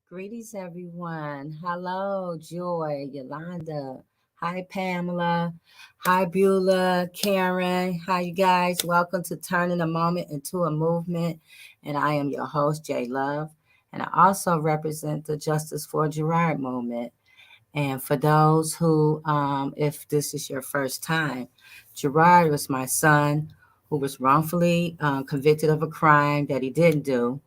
Greetings, everyone. Hello, Joy, Yolanda. Hi, Pamela. Hi, Beulah, Karen. Hi, you guys. Welcome to Turning a Moment into a Movement. And I am your host, J Love. And I also represent the Justice for Gerard Movement. And for those who, if this is your first time, Gerard was my son who was wrongfully convicted of a crime that he didn't do.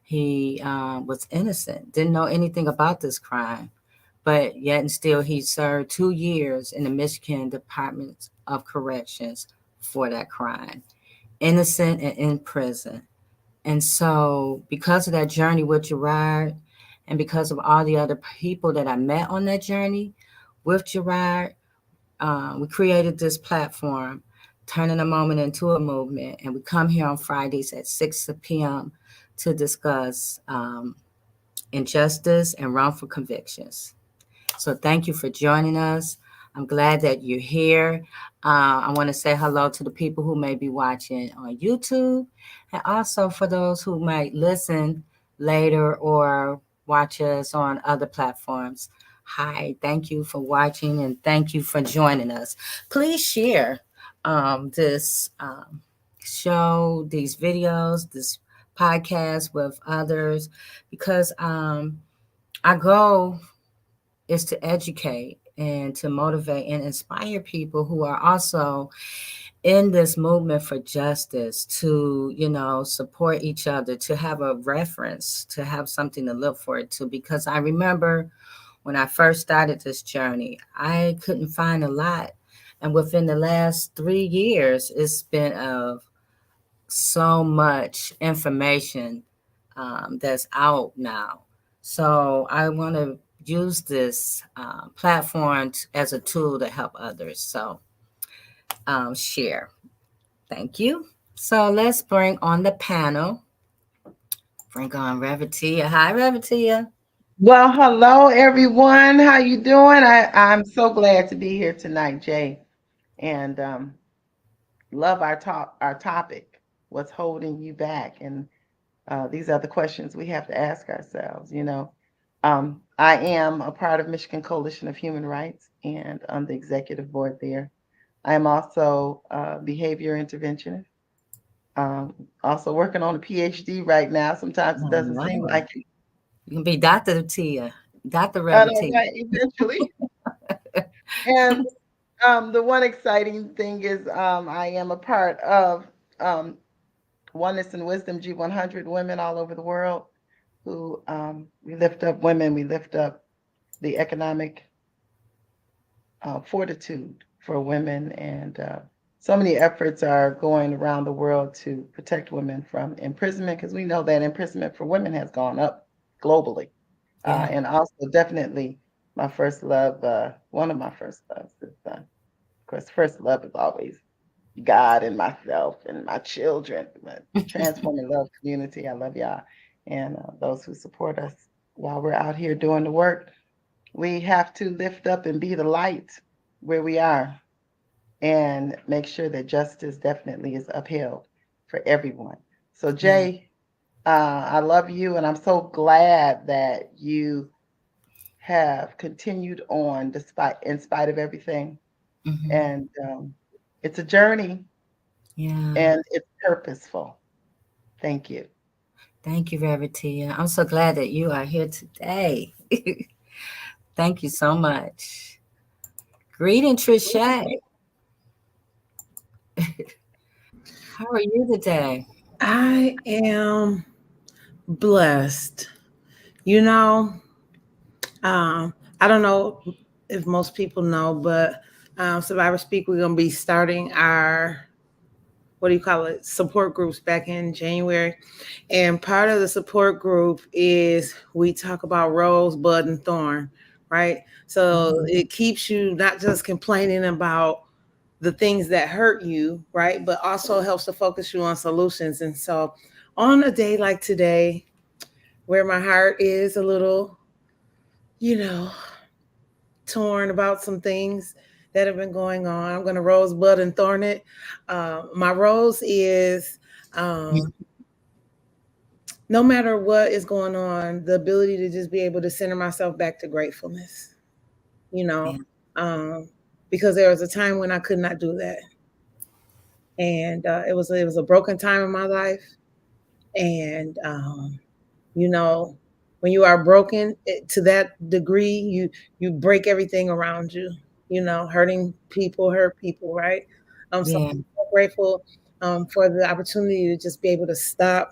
He was innocent, didn't know anything about this crime, but yet and still he served 2 years in the Michigan Department of Corrections for that crime, innocent and in prison. And so, because of that journey with Gerard, and because of all the other people that I met on that journey with Gerard, we created this platform, turning a moment into a movement. And we come here on Fridays at 6 p.m. to discuss injustice and wrongful convictions. So thank you for joining us. I'm glad that you're here. I want to say hello to the people who may be watching on YouTube, and also for those who might listen later or watch us on other platforms. Hi, thank you for watching and thank you for joining us. Please share this show, these videos, this podcast with others, because our goal is to educate and to motivate and inspire people who are also in this movement for justice, to support each other, to have a reference, to have something to look forward to. Because I remember when I first started this journey, I couldn't find a lot, and within the last 3 years it's been of so much information that's out now. So I want to use this platform as a tool to help others. So share. Thank you. So let's bring on the panel. Bring on Revatia. Hi, Revatia. Well, hello everyone. How you doing? I'm so glad to be here tonight, Jay, and love our topic. What's holding you back? And these are the questions we have to ask ourselves. I am a part of Michigan Coalition of Human Rights, and on the executive board there. I am also a behavior interventionist. Also working on a PhD right now. Sometimes it Oh, doesn't wow. seem like it. You can be Dr. Tia, Dr. I know, Revatia. right, eventually. And the one exciting thing is I am a part of um, Oneness and Wisdom G100 women all over the world who we lift up women, we lift up the economic fortitude for women. And so many efforts are going around the world to protect women from imprisonment because we know that imprisonment for women has gone up globally. Yeah. And also, definitely, my first love, one of my first loves is, of course, first love is always God and myself and my children, my transforming love community. I love y'all. And those who support us while we're out here doing the work. We have to lift up and be the light where we are and make sure that justice definitely is upheld for everyone. So, Yeah. Jay, I love you, and I'm so glad that you have continued on in spite of everything. Hmm. And it's a journey Yeah. and it's purposeful. Thank you. Thank you, Revatia. I'm so glad that you are here today. Thank you so much. Greeting, Trische. How are you today? I am blessed. You know, I don't know if most people know, but Survivor Speak, we're going to be starting our, what do you call it, support groups back in January. And part of the support group is we talk about rose, bud, and thorn, right? So Mhm. it keeps you not just complaining about the things that hurt you, right? But also helps to focus you on solutions. And so on a day like today, where my heart is a little, you know, torn about some things that have been going on, I'm going to rosebud and thorn it. My rose is no matter what is going on, the ability to just be able to center myself back to gratefulness, you know, Yeah. um, because there was a time when I could not do that. And it was a broken time in my life. And you know, when you are broken to that degree, you break everything around you. You know, hurting people hurt people, right? So Yeah. I'm so grateful for the opportunity to just be able to stop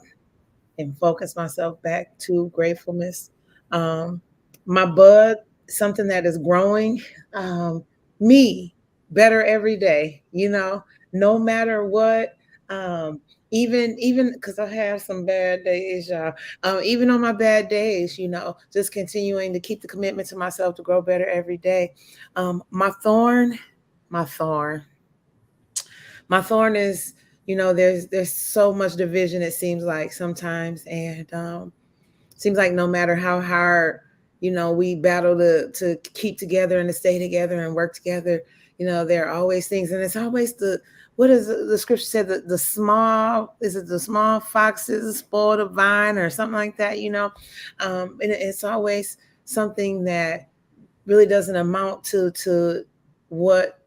and focus myself back to gratefulness. My bud, something that is growing, me better every day, no matter what. Even because I have some bad days, y'all. Even on my bad days, just continuing to keep the commitment to myself to grow better every day. My thorn, my thorn, my thorn is, there's so much division, it seems like sometimes, and seems like no matter how hard we battle to keep together and to stay together and work together, there are always things, and it's always what is the scripture said, the small, is it the small foxes spoil the vine or something like that, and it's always something that really doesn't amount to what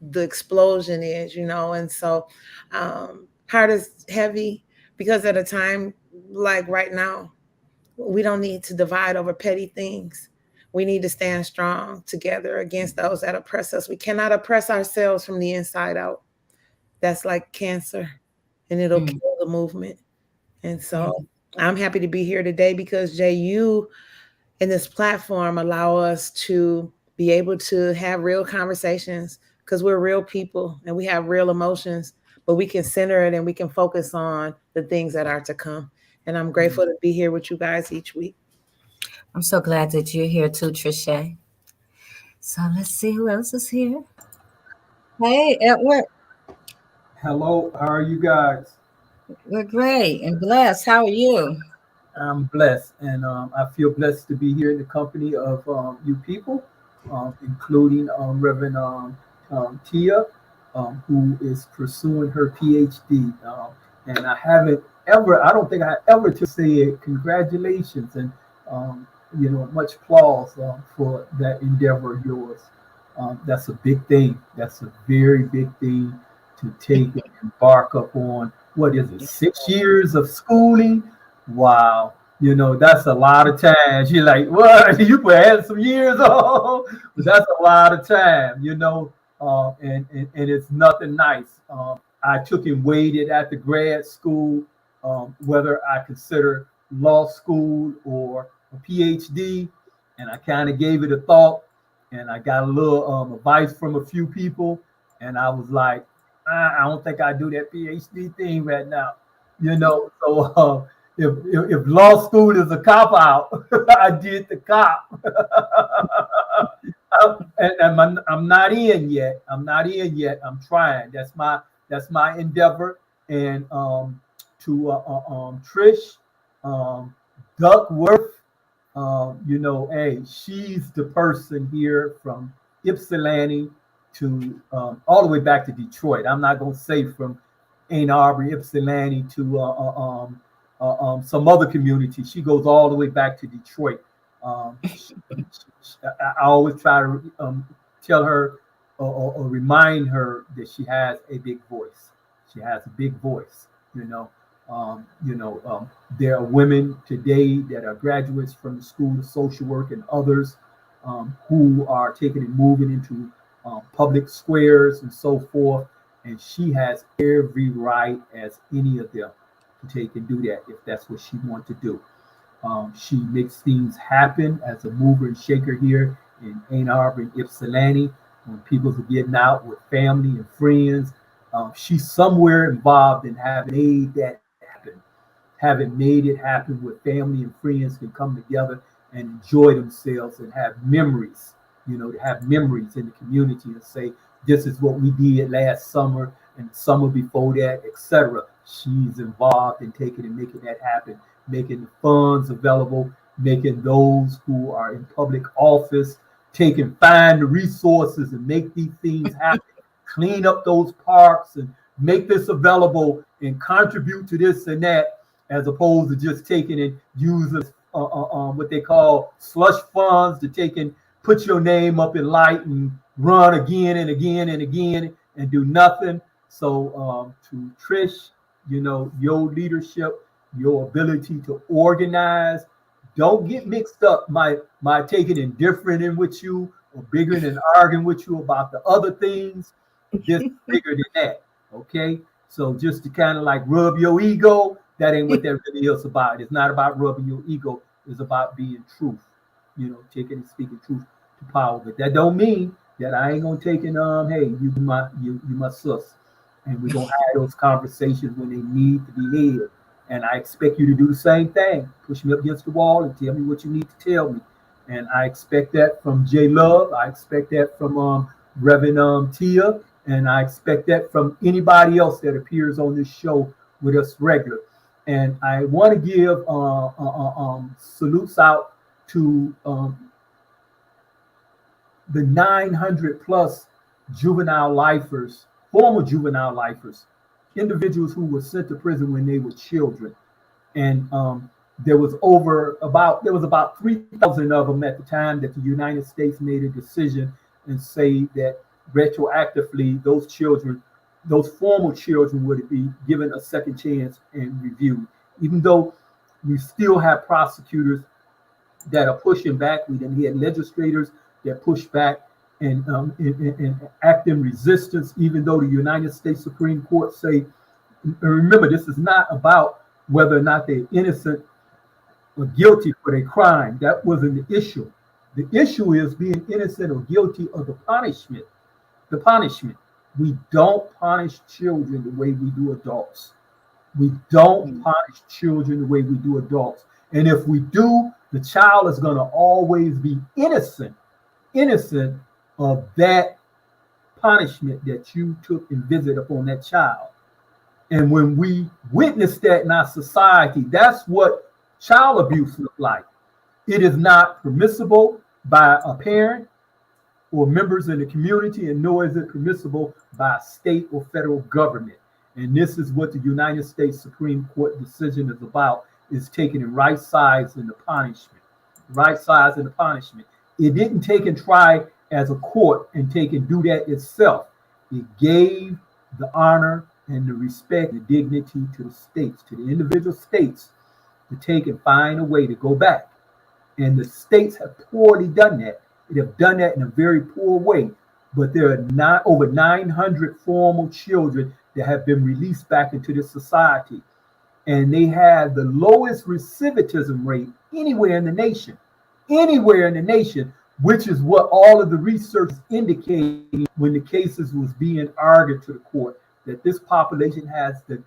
the explosion is, and so heart is heavy because at a time like right now, we don't need to divide over petty things. We need to stand strong together against those that oppress us. We cannot oppress ourselves from the inside out. That's like cancer, and it'll kill the movement. And so I'm happy to be here today because Jay, you and this platform allow us to be able to have real conversations because we're real people and we have real emotions, but we can center it and we can focus on the things that are to come. And I'm grateful to be here with you guys each week. I'm so glad that you're here too, Trische. So let's see who else is here. Hey, Edward. Hello, how are you guys? We're great and blessed. How are you? I'm blessed, and I feel blessed to be here in the company of you people, including Reverend Tia, who is pursuing her PhD. And I don't think I ever to say congratulations and, much applause for that endeavor of yours. That's a big thing. That's a very big thing to take and embark upon. What is it, 6 years of schooling? Wow. That's a lot of time. You're like, what? You could add some years on, but that's a lot of time, and it's nothing nice. I took and waited at the grad school, whether I consider law school or a PhD, and I kind of gave it a thought, and I got a little advice from a few people, and I was like, I don't think I do that PhD thing right now, So if law school is a cop out, I did the cop, and I'm not in yet. I'm trying. That's my endeavor. And to Trish Duckworth, hey, she's the person here from Ypsilanti to all the way back to Detroit. I'm not gonna say from Ann Arbor, Ypsilanti to some other community. She goes all the way back to Detroit. I always try to tell her or remind her that she has a big voice. She has a big voice. There are women today that are graduates from the School of Social Work and others who are taking and moving into public squares and so forth. And she has every right as any of them to take and do that if that's what she wants to do. She makes things happen as a mover and shaker here in Ann Arbor and Ypsilanti when people are getting out with family and friends. She's somewhere involved in having made it happen where family and friends can come together and enjoy themselves and have memories, to have memories in the community and say, this is what we did last summer and the summer before that, etc. She's involved in taking and making that happen, making the funds available, making those who are in public office find the resources and make these things happen, clean up those parks and make this available and contribute to this and that, as opposed to just taking and using what they call slush funds to take and put your name up in light and run again and again and again and do nothing. So to Trish, your leadership, your ability to organize, don't get mixed up my taking and differing in with you or bigger than arguing with you about the other things. This is bigger than that. Okay. So just to kind of like rub your ego, that ain't what that really is about. It's not about rubbing your ego. It's about being truth, taking and speaking truth to power. But that don't mean that I ain't gonna take and hey, you my sus, and we're gonna have those conversations when they need to be had. And I expect you to do the same thing. Push me up against the wall and tell me what you need to tell me. And I expect that from J Love. I expect that from Reverend Tia, and I expect that from anybody else that appears on this show with us regular. And I want to give salutes out to the 900 plus juvenile lifers, former juvenile lifers, individuals who were sent to prison when they were children. And there was about 3,000 of them at the time that the United States made a decision and say that retroactively those former children would be given a second chance and reviewed. Even though we still have prosecutors that are pushing back, we had legislators that push back and act in resistance, even though the United States Supreme Court say, and remember, this is not about whether or not they're innocent or guilty for their crime. That wasn't the issue. The issue is being innocent or guilty of the punishment. The punishment. We don't punish children the way we do adults. We don't punish children the way we do adults. And if we do, the child is going to always be innocent of that punishment that you took and visited upon that child. And when we witness that in our society, that's what child abuse looks like. It is not permissible by a parent or members in the community, and nor is it permissible by a state or federal government. And this is what the United States Supreme Court decision is about, is taking the right size in the punishment. Right size in the punishment. It didn't take and try as a court and take and do that itself. It gave the honor and the respect, the dignity to the states, to the individual states, to take and find a way to go back. And the states have poorly done that. They have done that in a very poor way. But there are not over 900 former children that have been released back into the society. And they have the lowest recidivism rate anywhere in the nation, which is what all of the research indicated when the cases was being argued to the court, that this population has the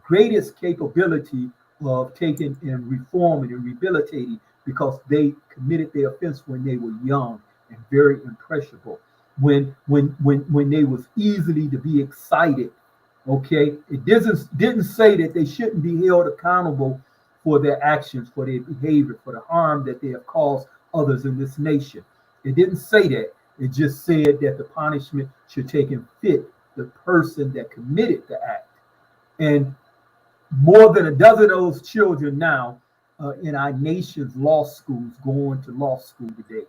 greatest capability of taking and reforming and rehabilitating because they committed their offense when they were young and very impressionable, when they was easily to be excited. Okay, it didn't say that they shouldn't be held accountable for their actions, for their behavior, for the harm that they have caused others in this nation. It didn't say that. It just said that the punishment should take and fit the person that committed the act. And more than a dozen of those children now in our nation's law schools going to law school today.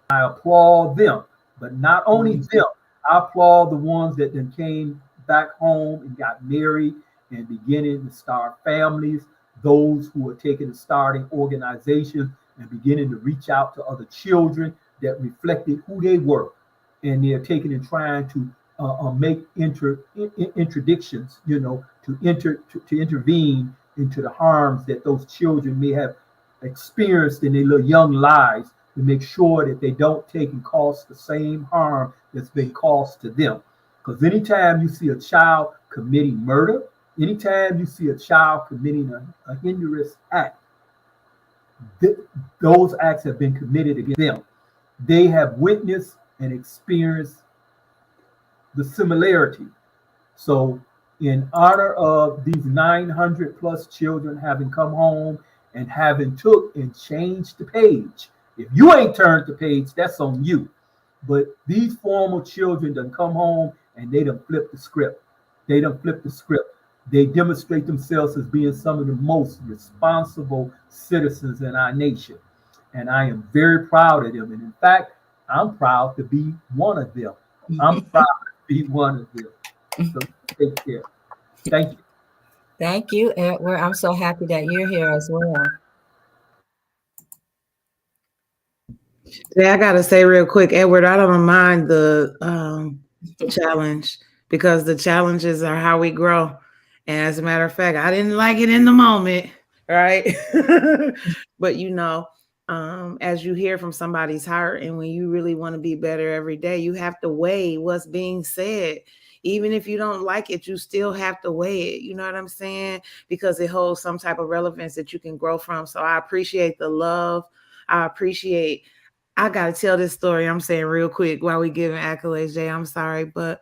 I applaud them, but not only them, I applaud the ones that then came back home and got married and beginning to start families, those who are taking and starting organizations and beginning to reach out to other children that reflected who they were. And they're taking and trying to make interdictions, to intervene into the harms that those children may have experienced in their little young lives, to make sure that they don't take and cause the same harm that's been caused to them. Because anytime you see a child committing murder, anytime you see a child committing a heinous act, those acts have been committed against them. They have witnessed and experienced the similarity. So in honor of these 900 plus children having come home and having took and changed the page, if you ain't turned the page, that's on you. But these former children done come home and they done flip the script. They demonstrate themselves as being some of the most responsible citizens in our nation. And I am very proud of them. And in fact, I'm proud to be one of them. So take care. Thank you. Thank you, Edward. I'm so happy that you're here as well. Yeah, I gotta say real quick, Edward, I don't mind the challenge because the challenges are how we grow. And as a matter of fact, I didn't like it in the moment, right? But as you hear from somebody's heart, and when you really want to be better every day, you have to weigh what's being said. Even if you don't like it, you still have to weigh it. You know what I'm saying? Because it holds some type of relevance that you can grow from. So I appreciate the love. I got to tell this story. I'm saying real quick while we giving accolades, Jay. I'm sorry, but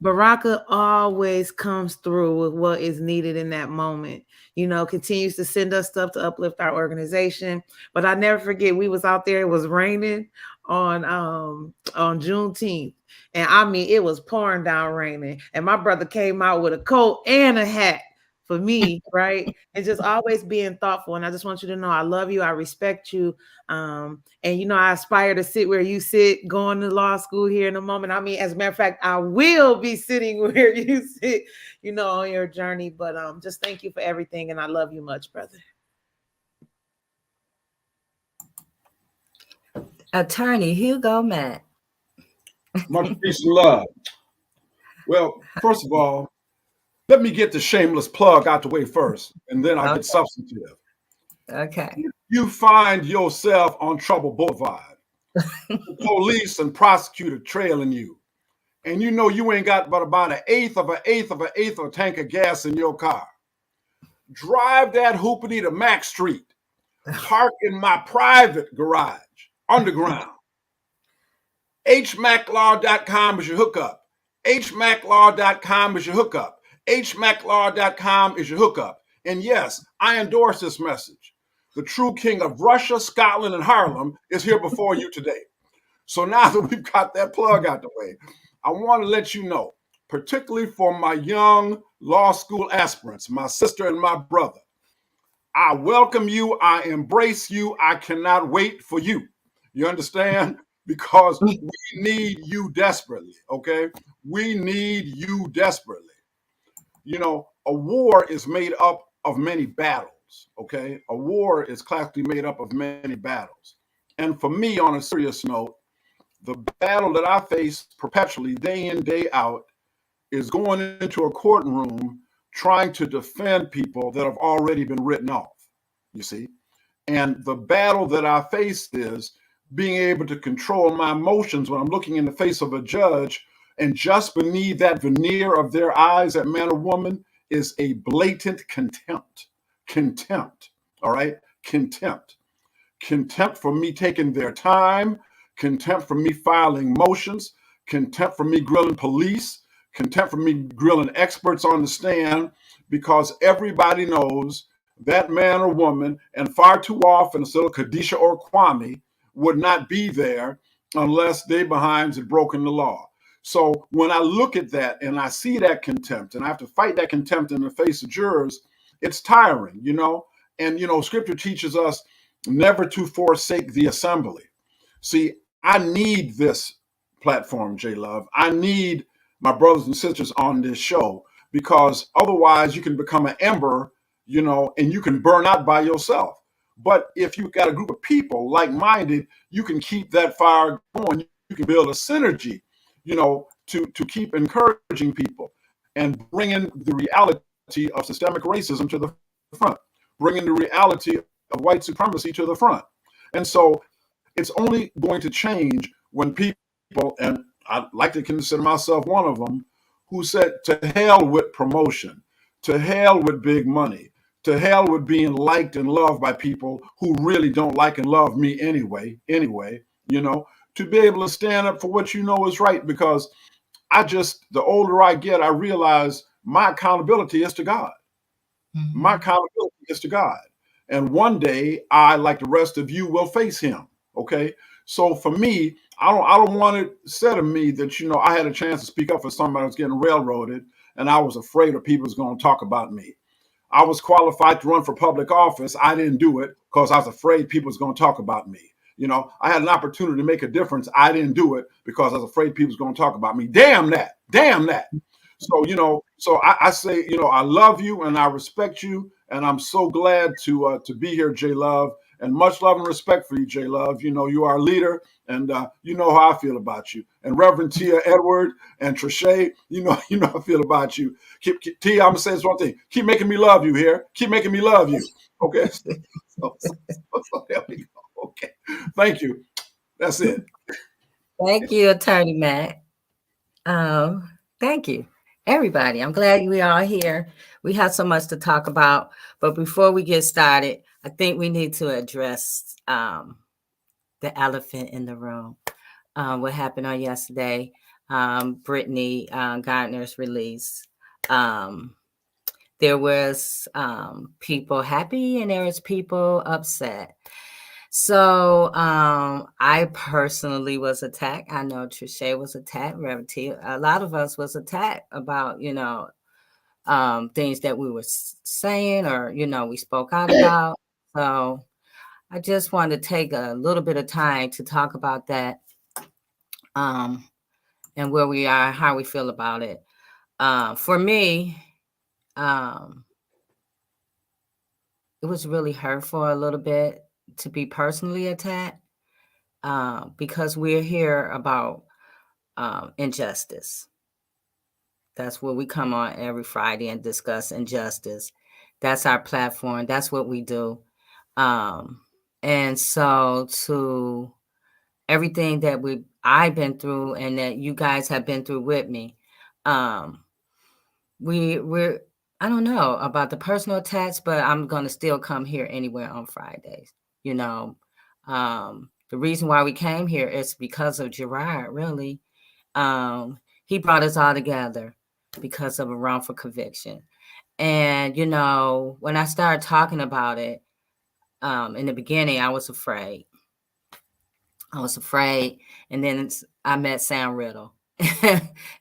Baraka always comes through with what is needed in that moment. Continues to send us stuff to uplift our organization. But I never forget, we was out there, it was raining on Juneteenth. And I mean, it was pouring down raining. And my brother came out with a coat and a hat for me, right? And just always being thoughtful. And I just want you to know I love you, I respect you. And I aspire to sit where you sit, going to law school here in a moment. I mean, as a matter of fact, I will be sitting where you sit, on your journey. But just thank you for everything, and I love you much, brother. Attorney Hugo Mack. Much peace and love. Well, first of all, let me get the shameless plug out the way first, and then I'll get substantive. Okay. You find yourself on Trouble Boulevard. The police and prosecutor trailing you. And you ain't got but about an eighth of a tank of gas in your car. Drive that hoopity to Mack Street. Park in my private garage, underground. hmaclaw.com is your hookup. hmaclaw.com is your hookup. hmaclaw.com is your hookup. And yes, I endorse this message. The true king of Russia, Scotland, and Harlem is here before you today. So now that we've got that plug out the way, I want to let you know, particularly for my young law school aspirants, my sister and my brother, I welcome you. I embrace you. I cannot wait for you. You understand? Because we need you desperately, okay? We need you desperately. A war is made up of many battles, okay? A war is classically made up of many battles. And for me, on a serious note, the battle that I face perpetually, day in, day out, is going into a courtroom trying to defend people that have already been written off, you see? And the battle that I face is being able to control my emotions when I'm looking in the face of a judge, and just beneath that veneer of their eyes, that man or woman, is a blatant contempt. Contempt, all right? Contempt. Contempt for me taking their time, contempt for me filing motions, contempt for me grilling police, contempt for me grilling experts on the stand, because everybody knows that man or woman, and far too often, so Khadijah or Kwame, would not be there unless they behinds had broken the law. So when I look at that and I see that contempt, and I have to fight that contempt in the face of jurors, it's tiring, And, scripture teaches us never to forsake the assembly. See, I need this platform, J Love. I need my brothers and sisters on this show, because otherwise you can become an ember, and you can burn out by yourself. But if you've got a group of people like-minded, you can keep that fire going. You can build a synergy, to keep encouraging people and bringing the reality of systemic racism to the front, bringing the reality of white supremacy to the front. And so it's only going to change when people, and I like to consider myself one of them, who said, to hell with promotion, to hell with big money, to hell with being liked and loved by people who really don't like and love me anyway, to be able to stand up for what you know is right. Because the older I get, I realize my accountability is to God. Mm-hmm. My accountability is to God. And one day I, like the rest of you, will face him. Okay. So for me, I don't want it said of me that, I had a chance to speak up for somebody that was getting railroaded and I was afraid of people was going to talk about me. I was qualified to run for public office. I didn't do it because I was afraid people was going to talk about me. I had an opportunity to make a difference. I didn't do it because I was afraid people was going to talk about me. Damn that. So, I say, I love you and I respect you. And I'm so glad to be here, J Love. And much love and respect for you, J Love. You know, you are a leader, and you know how I feel about you. And Reverend Tia Edward and Trische, you know how I feel about you. Tia, I'm gonna say this one thing. Keep making me love you here. Keep making me love you. Okay. So there we go. Okay. Thank you. That's it. Thank you, Attorney Matt. Thank you, everybody. I'm glad we are here. We have so much to talk about, but before we get started, I think we need to address the elephant in the room. What happened on yesterday? Brittany Gardner's release. There was people happy and there was people upset. So I personally was attacked. I know Trische was attacked. Reverend T. A lot of us was attacked about, things that we were saying or, we spoke out about. So I just wanted to take a little bit of time to talk about that and where we are, how we feel about it. For me, it was really hurtful a little bit to be personally attacked because we're here about injustice. That's where we come on every Friday and discuss injustice. That's our platform. That's what we do. And so to everything that I've been through and that you guys have been through with me, we're I don't know about the personal attacks, but I'm gonna still come here anywhere on Fridays. The reason why we came here is because of Gerard. Really, he brought us all together because of a wrongful conviction. And when I started talking about it in the beginning, I was afraid. And then I met Sam Riddle,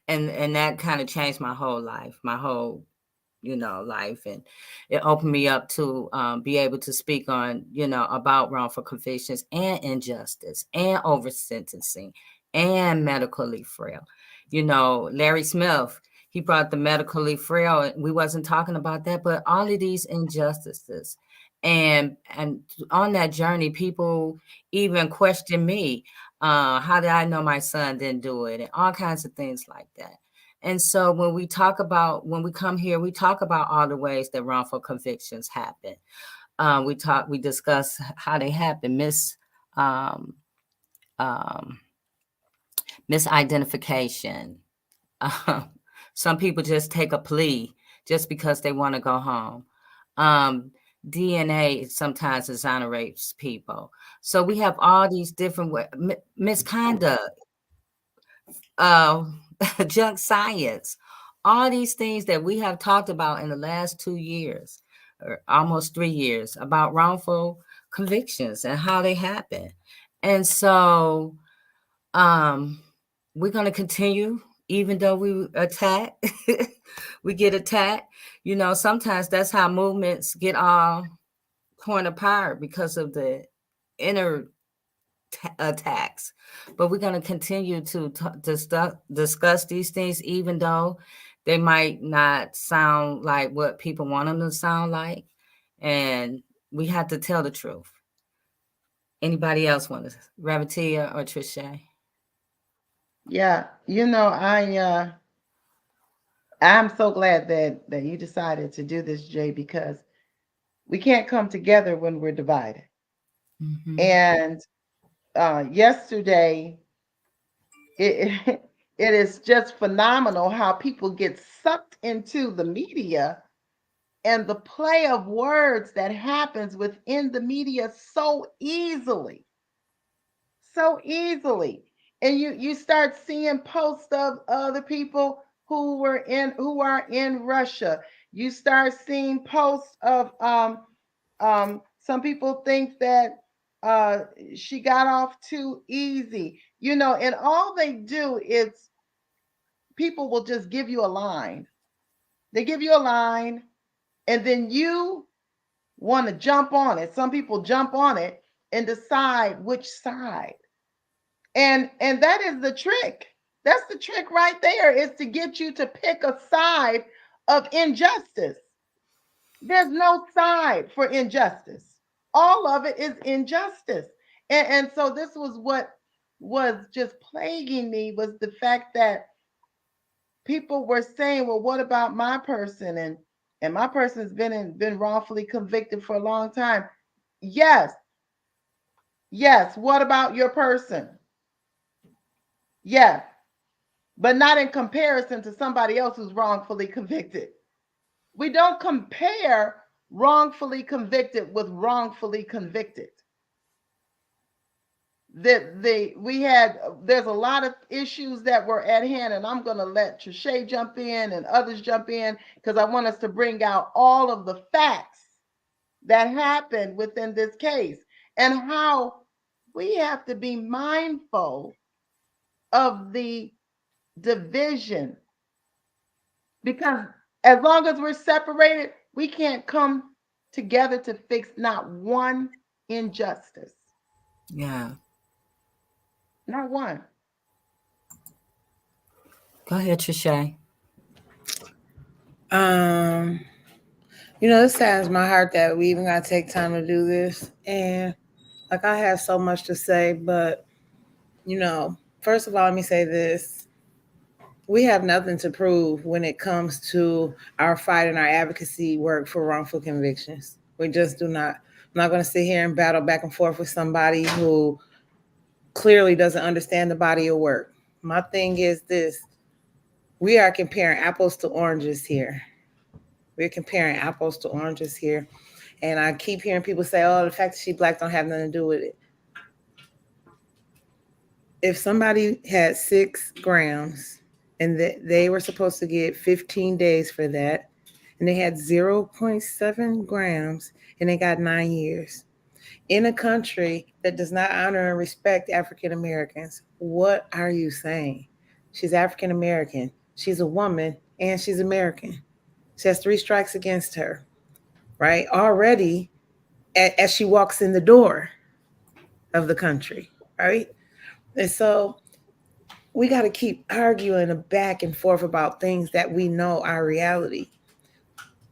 and that kind of changed my whole life, life. And it opened me up to be able to speak on, about wrongful convictions and injustice and over sentencing and medically frail. Larry Smith, he brought the medically frail. We wasn't talking about that, but all of these injustices. And on that journey, people even question me. How did I know my son didn't do it? And all kinds of things like that. And so when we come here, we talk about all the ways that wrongful convictions happen. We discuss how they happen, misidentification. Some people just take a plea just because they want to go home. DNA sometimes exonerates people. So we have all these different misconduct, junk science, all these things that we have talked about in the last 2 years or almost 3 years about wrongful convictions and how they happen. And so we're going to continue, even though we attack, we get attacked. Sometimes that's how movements get all torn apart because of the inner attacks. But we're going to continue to discuss these things, even though they might not sound like what people want them to sound like. And we have to tell the truth. Anybody else want to, Ravatia or Trische? Yeah, I'm so glad that you decided to do this, Jay, because we can't come together when we're divided. Mm-hmm. And yesterday, it is just phenomenal how people get sucked into the media and the play of words that happens within the media so easily. And you start seeing posts of other people who are in Russia. You start seeing posts of some people think that she got off too easy, and all they do is people will just give you a line. They give you a line, and then you want to jump on it. Some people jump on it and decide which side. And that is the trick. That's the trick right there, is to get you to pick a side of injustice. There's no side for injustice. all of it is injustice. And so this was what was just plaguing me, was the fact that people were saying, well, what about my person? And my person's been wrongfully convicted for a long time. Yes. Yes. What about your person? Yes. But not in comparison to somebody else who's wrongfully convicted. We don't compare wrongfully convicted with wrongfully convicted. There's a lot of issues that were at hand, and I'm going to let Trische jump in and others jump in, because I want us to bring out all of the facts that happened within this case and how we have to be mindful of the division, because as long as we're separated, we can't come together to fix not one injustice. Yeah. Not one. Go ahead, Trische. It saddens my heart that we even got to take time to do this. And like, I have so much to say, but, first of all, let me say this. We have nothing to prove when it comes to our fight and our advocacy work for wrongful convictions. We just do not. I'm not going to sit here and battle back and forth with somebody who clearly doesn't understand the body of work. My thing is this. We are comparing apples to oranges here. We're comparing apples to oranges here. And I keep hearing people say, oh, the fact that she's Black don't have nothing to do with it. If somebody had 6 grams and they were supposed to get 15 days for that, and they had 0.7 grams and they got 9 years, in a country that does not honor and respect African Americans, what are you saying? She's African American, she's a woman, and she's American. She has 3 strikes against her, right? Already, as she walks in the door of the country, right? And so we got to keep arguing back and forth about things that we know are reality.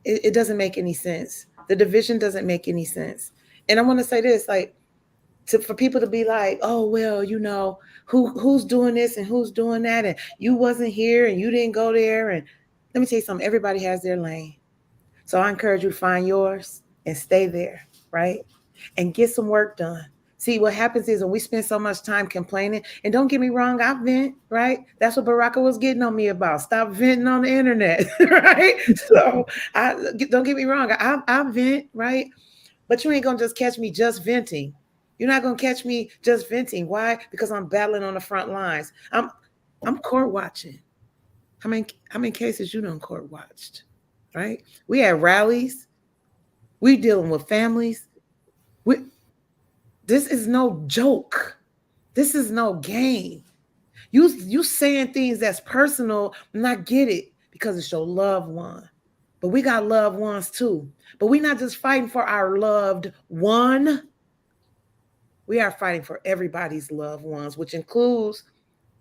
It doesn't make any sense. The division doesn't make any sense. And I want to say this, like, for people to be like, oh, well, who's doing this and who's doing that, and you wasn't here and you didn't go there. And let me tell you something, everybody has their lane. So I encourage you to find yours and stay there, right? And get some work done. See, what happens is when we spend so much time complaining, and don't get me wrong, I vent, right? That's what Baraka was getting on me about. Stop venting on the internet, right? So don't get me wrong, I vent, right? But you ain't going to just catch me just venting. You're not going to catch me just venting. Why? Because I'm battling on the front lines. I'm court watching. How many cases you done court watched, right? We had rallies. We dealing with families. This is no joke. This is no game. You saying things that's personal, and I get it because it's your loved one. But we got loved ones too. But we're not just fighting for our loved one. We are fighting for everybody's loved ones, which includes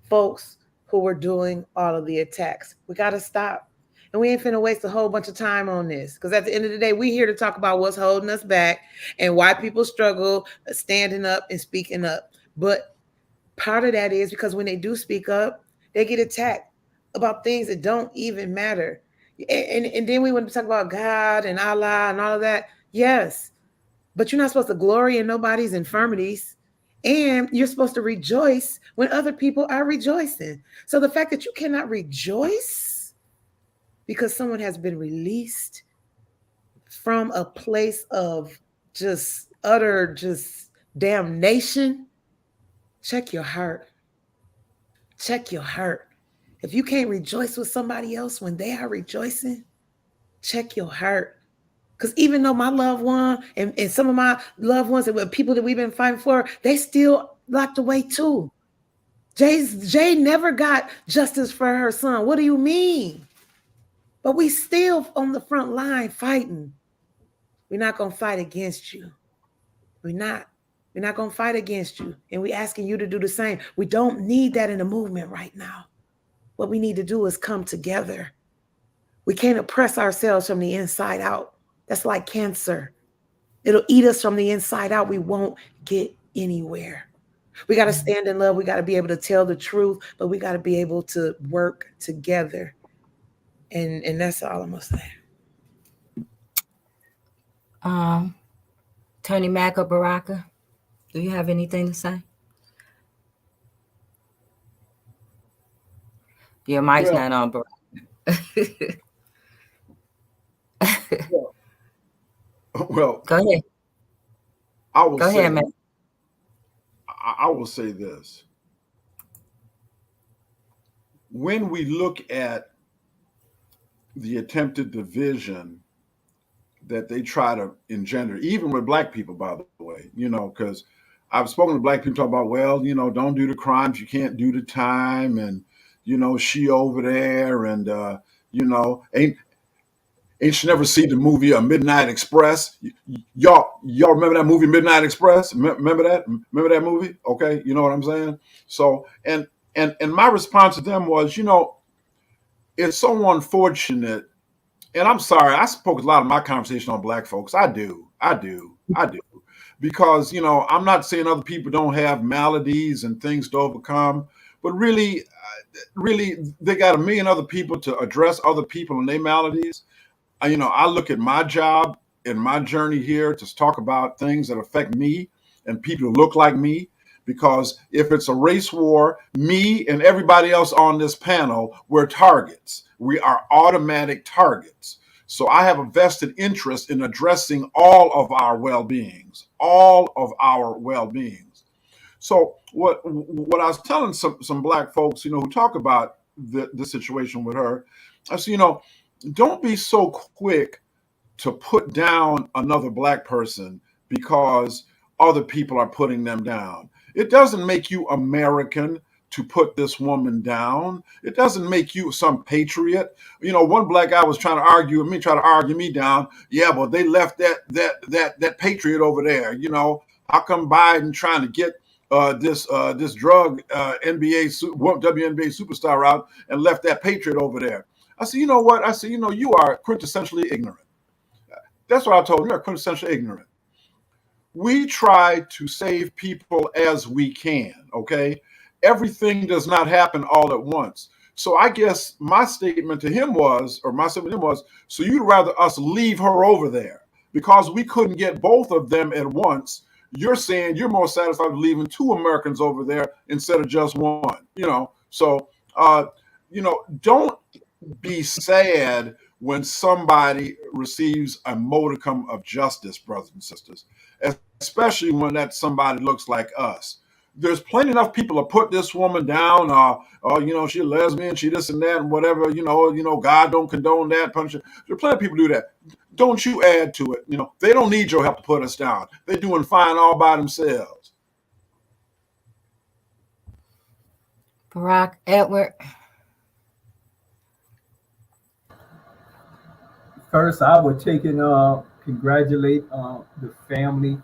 folks who were doing all of the attacks. We got to stop. And we ain't finna waste a whole bunch of time on this, because at the end of the day, we're here to talk about what's holding us back and why people struggle standing up and speaking up. But part of that is because when they do speak up, they get attacked about things that don't even matter. And then we want to talk about God and Allah and all of that. Yes, but you're not supposed to glory in nobody's infirmities. And you're supposed to rejoice when other people are rejoicing. So the fact that you cannot rejoice because someone has been released from a place of just utter damnation, check your heart. Check your heart. If you can't rejoice with somebody else when they are rejoicing, check your heart. Because even though my loved one and some of my loved ones and people that we've been fighting for, they still locked away too. Jay never got justice for her son. What do you mean? But we still on the front line fighting. We're not going to fight against you. We're not. We're not going to fight against you. And we're asking you to do the same. We don't need that in the movement right now. What we need to do is come together. We can't oppress ourselves from the inside out. That's like cancer. It'll eat us from the inside out. We won't get anywhere. We got to stand in love. We got to be able to tell the truth, but we got to be able to work together. And that's all I'm going to say. Tony Mack or Baraka, do you have anything to say? Your mic's not on, Baraka. Well, go ahead. I will go say, ahead, man. I will say this. When we look at the attempted division that they try to engender, even with black people, by the way, because I've spoken to black people talking about, well, don't do the crimes, you can't do the time, and she over there, and ain't she never seen the movie Midnight Express? Y'all remember that movie Midnight Express? Remember that movie? Okay, you know what I'm saying? So and my response to them was, it's so unfortunate. And I'm sorry, I focus a lot of my conversation on black folks. I do. Because, I'm not saying other people don't have maladies and things to overcome, but really, they got a million other people to address other people and their maladies. I look at my job and my journey here to talk about things that affect me and people who look like me. Because if it's a race war, me and everybody else on this panel, we're targets. We are automatic targets. So I have a vested interest in addressing all of our well-beings. So what I was telling some black folks, who talk about the situation with her, I said, don't be so quick to put down another black person because other people are putting them down. It doesn't make you American to put this woman down. It doesn't make you some patriot. One black guy was trying to argue me down. Yeah, but they left that patriot over there. How come Biden trying to get this drug WNBA superstar out and left that patriot over there? I said, you know what? I said, you are quintessentially ignorant. That's what I told him. You're quintessentially ignorant. We try to save people as we can, okay? Everything does not happen all at once. So I guess my statement to him was, so you'd rather us leave her over there because we couldn't get both of them at once. You're saying you're more satisfied with leaving 2 Americans over there instead of just one, So, don't be sad when somebody receives a modicum of justice, brothers and sisters, especially when that somebody looks like us. There's plenty enough people to put this woman down. She a lesbian, she this and that and whatever. God don't condone that. Punish it. There's plenty of people do that. Don't you add to it. They don't need your help to put us down. They're doing fine all by themselves. Barack Edward. First, I would take and congratulate the family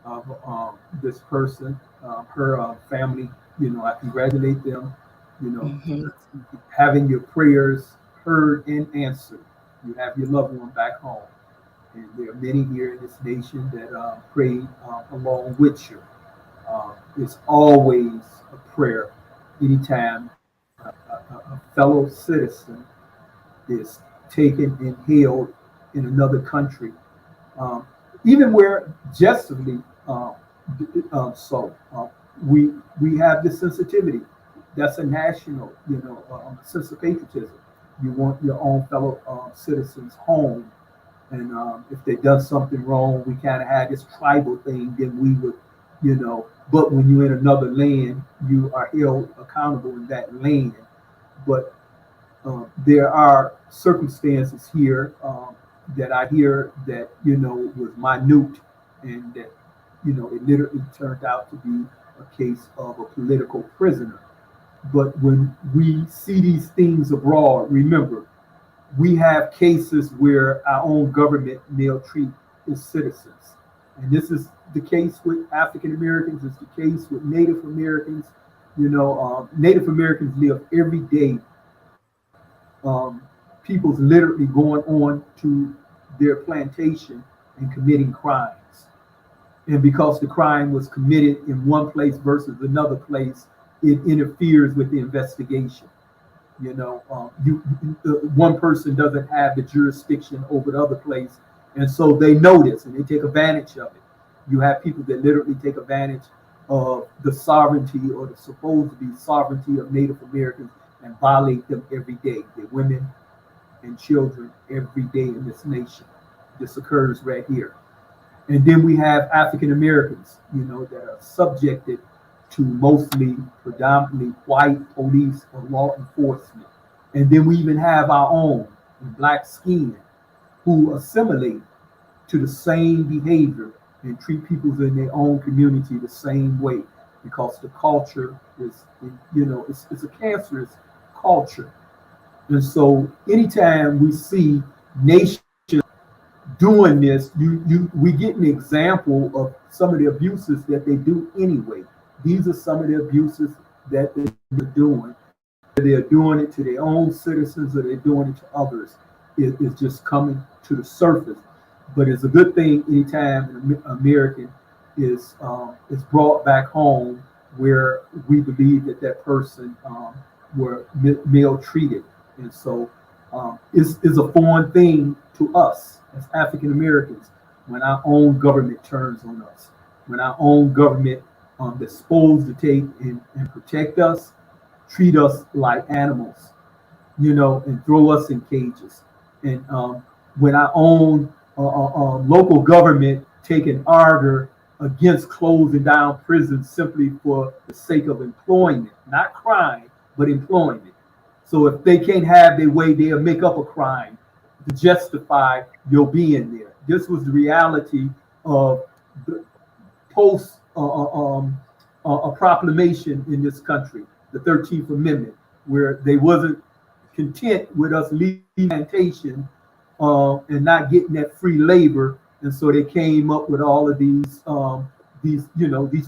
of this person, her family. I congratulate them. Having your prayers heard and answered. You have your loved one back home, and there are many here in this nation that pray along with you. It's always a prayer anytime a fellow citizen is taken and held in another country, even where justly we have this sensitivity. That's a national, sense of patriotism. You want your own fellow citizens home, and if they've done something wrong, we kind of have this tribal thing. Then we would, But when you're in another land, you are held accountable in that land. But there are circumstances here that I hear that was minute, and that it literally turned out to be a case of a political prisoner. But when we see these things abroad, remember, we have cases where our own government maltreat its citizens, and this is the case with African Americans. It's the case with Native Americans. Native Americans live every day. People's literally going on to their plantation and committing crimes. And because the crime was committed in one place versus another place, it interferes with the investigation. You know, one person doesn't have the jurisdiction over the other place, and so they notice and they take advantage of it. You have people that literally take advantage of the sovereignty or the supposed to be sovereignty of Native Americans and violate them every day. Their women and children every day in this nation. This occurs right here. And then we have African Americans, you know, that are subjected to mostly predominantly white police or law enforcement. And then we even have our own black skin who assimilate to the same behavior and treat people in their own community the same way, because the culture is, you know, it's a cancerous culture. And so anytime we see nations doing this, we get an example of some of the abuses that they do anyway. These are some of the abuses that they're doing. They're doing it to their own citizens or they're doing it to others. It's just coming to the surface. But it's a good thing anytime an American is brought back home where we believe that that person were maltreated. And so it's a foreign thing to us as African Americans when our own government turns on us, when our own government that's supposed to take and protect us, treat us like animals, you know, and throw us in cages. And when our own local government take an order against closing down prisons simply for the sake of employment, not crime, but employment. So if they can't have their way, they'll make up a crime to justify your being there. This was the reality of the post a proclamation in this country, the 13th Amendment, where they wasn't content with us leaving plantation and not getting that free labor, and so they came up with all of these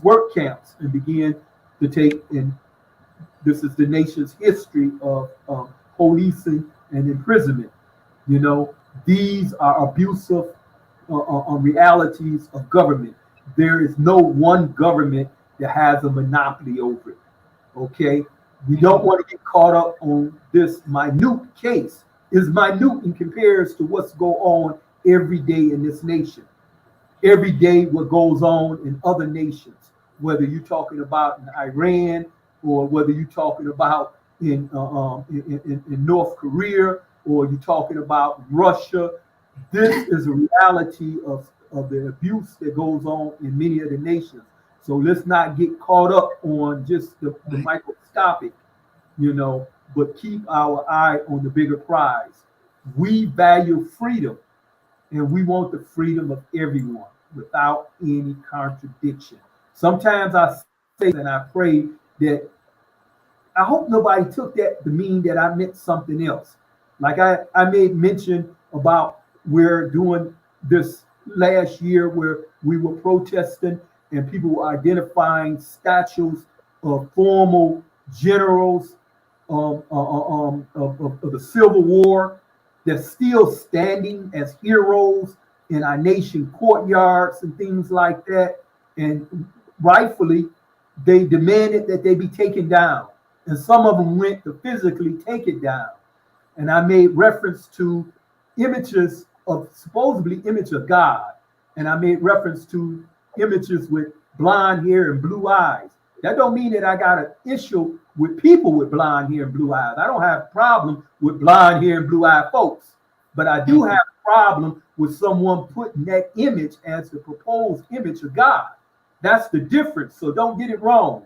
work camps and began to take. And this is the nation's history of policing and imprisonment. You know, these are abusive realities of government. There is no one government that has a monopoly over it. Okay, we don't want to get caught up on this minute case. It's minute in comparison to what's going on every day in this nation. Every day, what goes on in other nations, whether you're talking about in Iran or whether you're talking about in North Korea or you're talking about Russia. This is a reality of the abuse that goes on in many of the nations. So let's not get caught up on just the microscopic, you know, but keep our eye on the bigger prize. We value freedom, and we want the freedom of everyone without any contradiction. Sometimes I say and I pray that I hope nobody took that to mean that I meant something else. Like I made mention about we're doing this last year where we were protesting and people were identifying statues of former generals of the Civil War that's still standing as heroes in our nation courtyards and things like that. And rightfully, they demanded that they be taken down. And some of them went to physically take it down. And I made reference to images of supposedly image of God. And I made reference to images with blonde hair and blue eyes. That don't mean that I got an issue with people with blonde hair and blue eyes. I don't have a problem with blonde hair and blue eyed folks. But I do have a problem with someone putting that image as the proposed image of God. That's the difference. So don't get it wrong.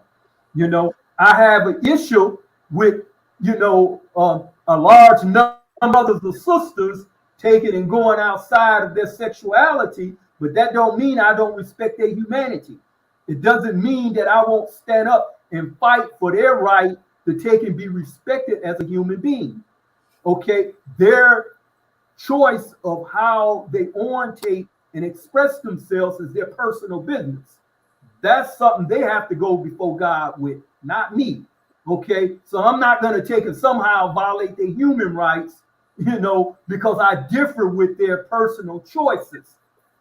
You know, I have an issue with, you know, a large number of brothers or sisters taking and going outside of their sexuality, but that don't mean I don't respect their humanity. It doesn't mean that I won't stand up and fight for their right to take and be respected as a human being. Okay, their choice of how they orientate and express themselves is their personal business. That's something they have to go before God with, not me. Okay, so I'm not going to take and somehow violate their human rights, you know, because I differ with their personal choices.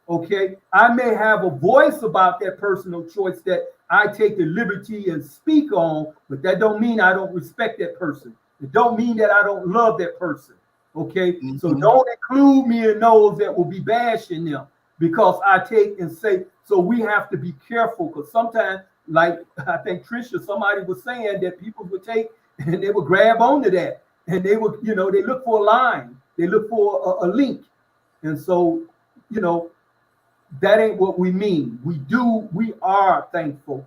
Okay, I may have a voice about that personal choice that I take the liberty and speak on, but that don't mean I don't respect that person. It don't mean that I don't love that person. Okay, so Mhm. don't include me in those that will be bashing them because I take and say. So we have to be careful because sometimes, like I think Trisha, somebody was saying that people would take and they would grab onto that and they would, they look for a line, they look for a link, and so, you know, that ain't what we mean. We are thankful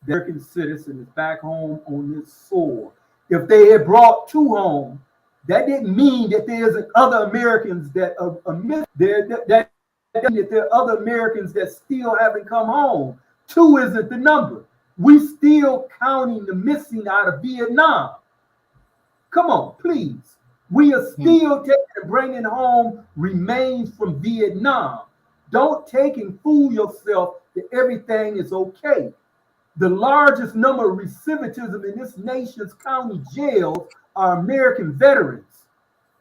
that American citizen is back home on this soil. If they had brought two home, that didn't mean that there isn't other Americans that are missing. That there are other Americans that still haven't come home. Two isn't the number. We still counting the missing out of Vietnam. Come on, please. We are still taking and bringing home remains from Vietnam. Don't take and fool yourself that everything is okay. The largest number of recidivism in this nation's county jails are American veterans.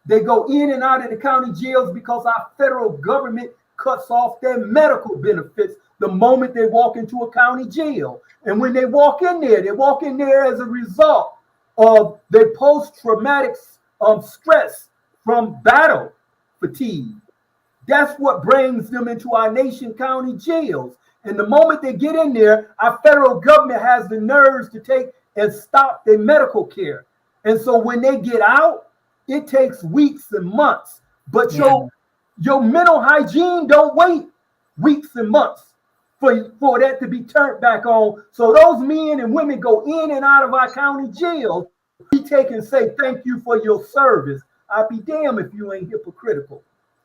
They go in and out of the county jails because our federal government cuts off their medical benefits the moment they walk into a county jail. And when they walk in there, they walk in there as a result of their post-traumatic stress from battle fatigue. That's what brings them into our nation county jails. And the moment they get in there, our federal government has the nerves to take and stop their medical care. And so when they get out, it takes weeks and months. But Yeah. your mental hygiene don't wait weeks and months for that to be turned back on. So those men and women go in and out of our county jails. We take and say, thank you for your service. I'd be damned if you ain't hypocritical.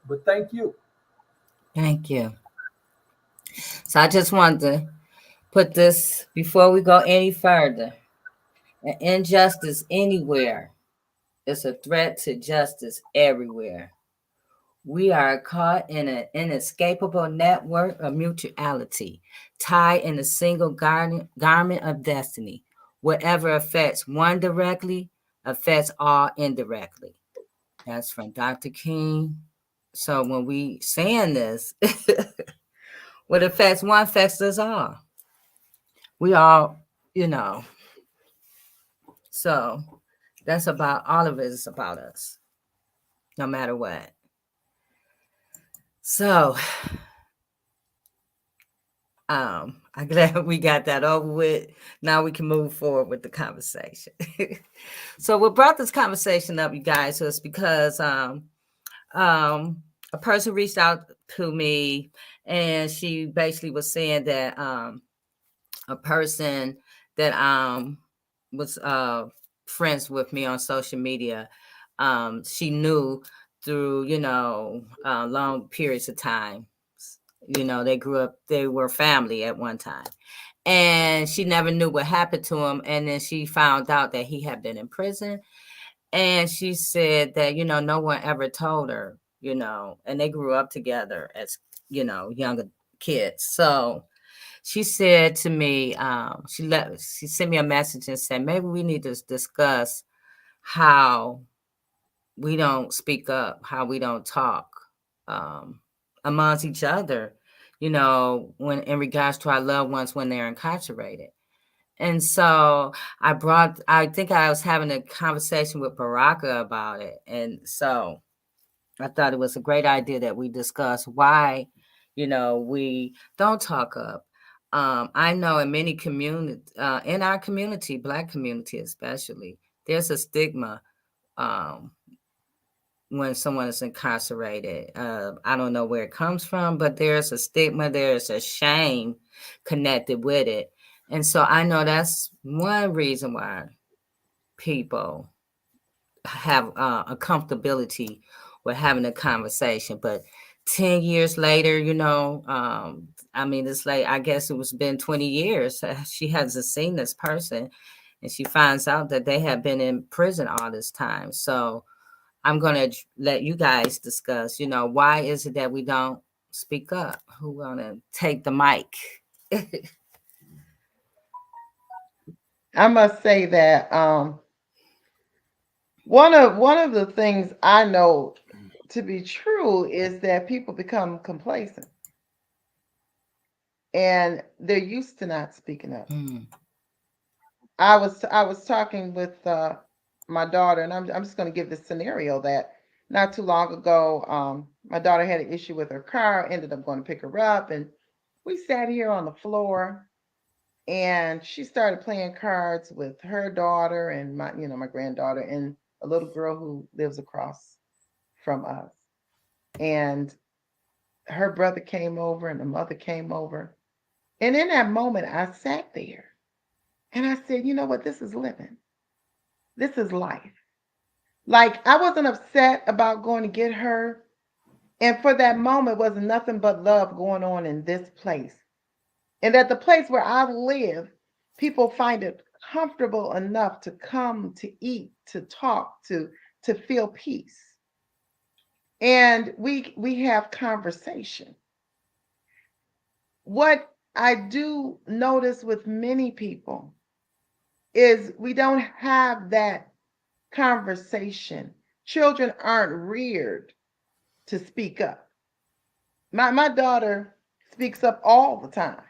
But thank you. Thank you. So I just wanted to put this before we go any further. An injustice anywhere is a threat to justice everywhere. We are caught in an inescapable network of mutuality, tied in a single garment of destiny. Whatever affects one directly affects all indirectly. That's from Dr. King. So when we saying this, what affects one affects us all. We all, you know. So that's about all of it is about us, no matter what. So I'm glad we got that over with. Now we can move forward with the conversation. So what brought this conversation up, you guys, was because a person reached out to me and she basically was saying that a person that was friends with me on social media, she knew through, long periods of time. They grew up, they were family at one time. And she never knew what happened to him. And then she found out that he had been in prison. And she said that, no one ever told her, and they grew up together as, younger kids. So she said to me, she sent me a message and said, maybe we need to discuss how we don't speak up, how we don't talk amongst each other, when in regards to our loved ones when they're incarcerated. And so I think I was having a conversation with Baraka about it. And so I thought it was a great idea that we discuss why, we don't talk up. I know in many communities, in our community, Black community especially, there's a stigma when someone is incarcerated. I don't know where it comes from, but there's a stigma, there's a shame connected with it. And so I know that's one reason why people have a comfortability with having a conversation. But 10 years later, it's like, I guess it was been 20 years. She hasn't seen this person and she finds out that they have been in prison all this time. So I'm going to let you guys discuss, why is it that we don't speak up? Who want to take the mic? I must say that one of the things I know to be true is that people become complacent. and they're used to not speaking up. Mm. I was talking with my daughter, and I'm just going to give this scenario that not too long ago, my daughter had an issue with her car. Ended up going to pick her up, and we sat here on the floor, and she started playing cards with her daughter and my granddaughter and a little girl who lives across from us. And her brother came over, and the mother came over, and in that moment, I sat there and I said, you know what? This is living. This is life. Like, I wasn't upset about going to get her. And for that moment, was nothing but love going on in this place. And at the place where I live, people find it comfortable enough to come, to eat, to talk, to feel peace. And we have conversation. What I do notice with many people is we don't have that conversation. Children aren't reared to speak up. My daughter speaks up all the time.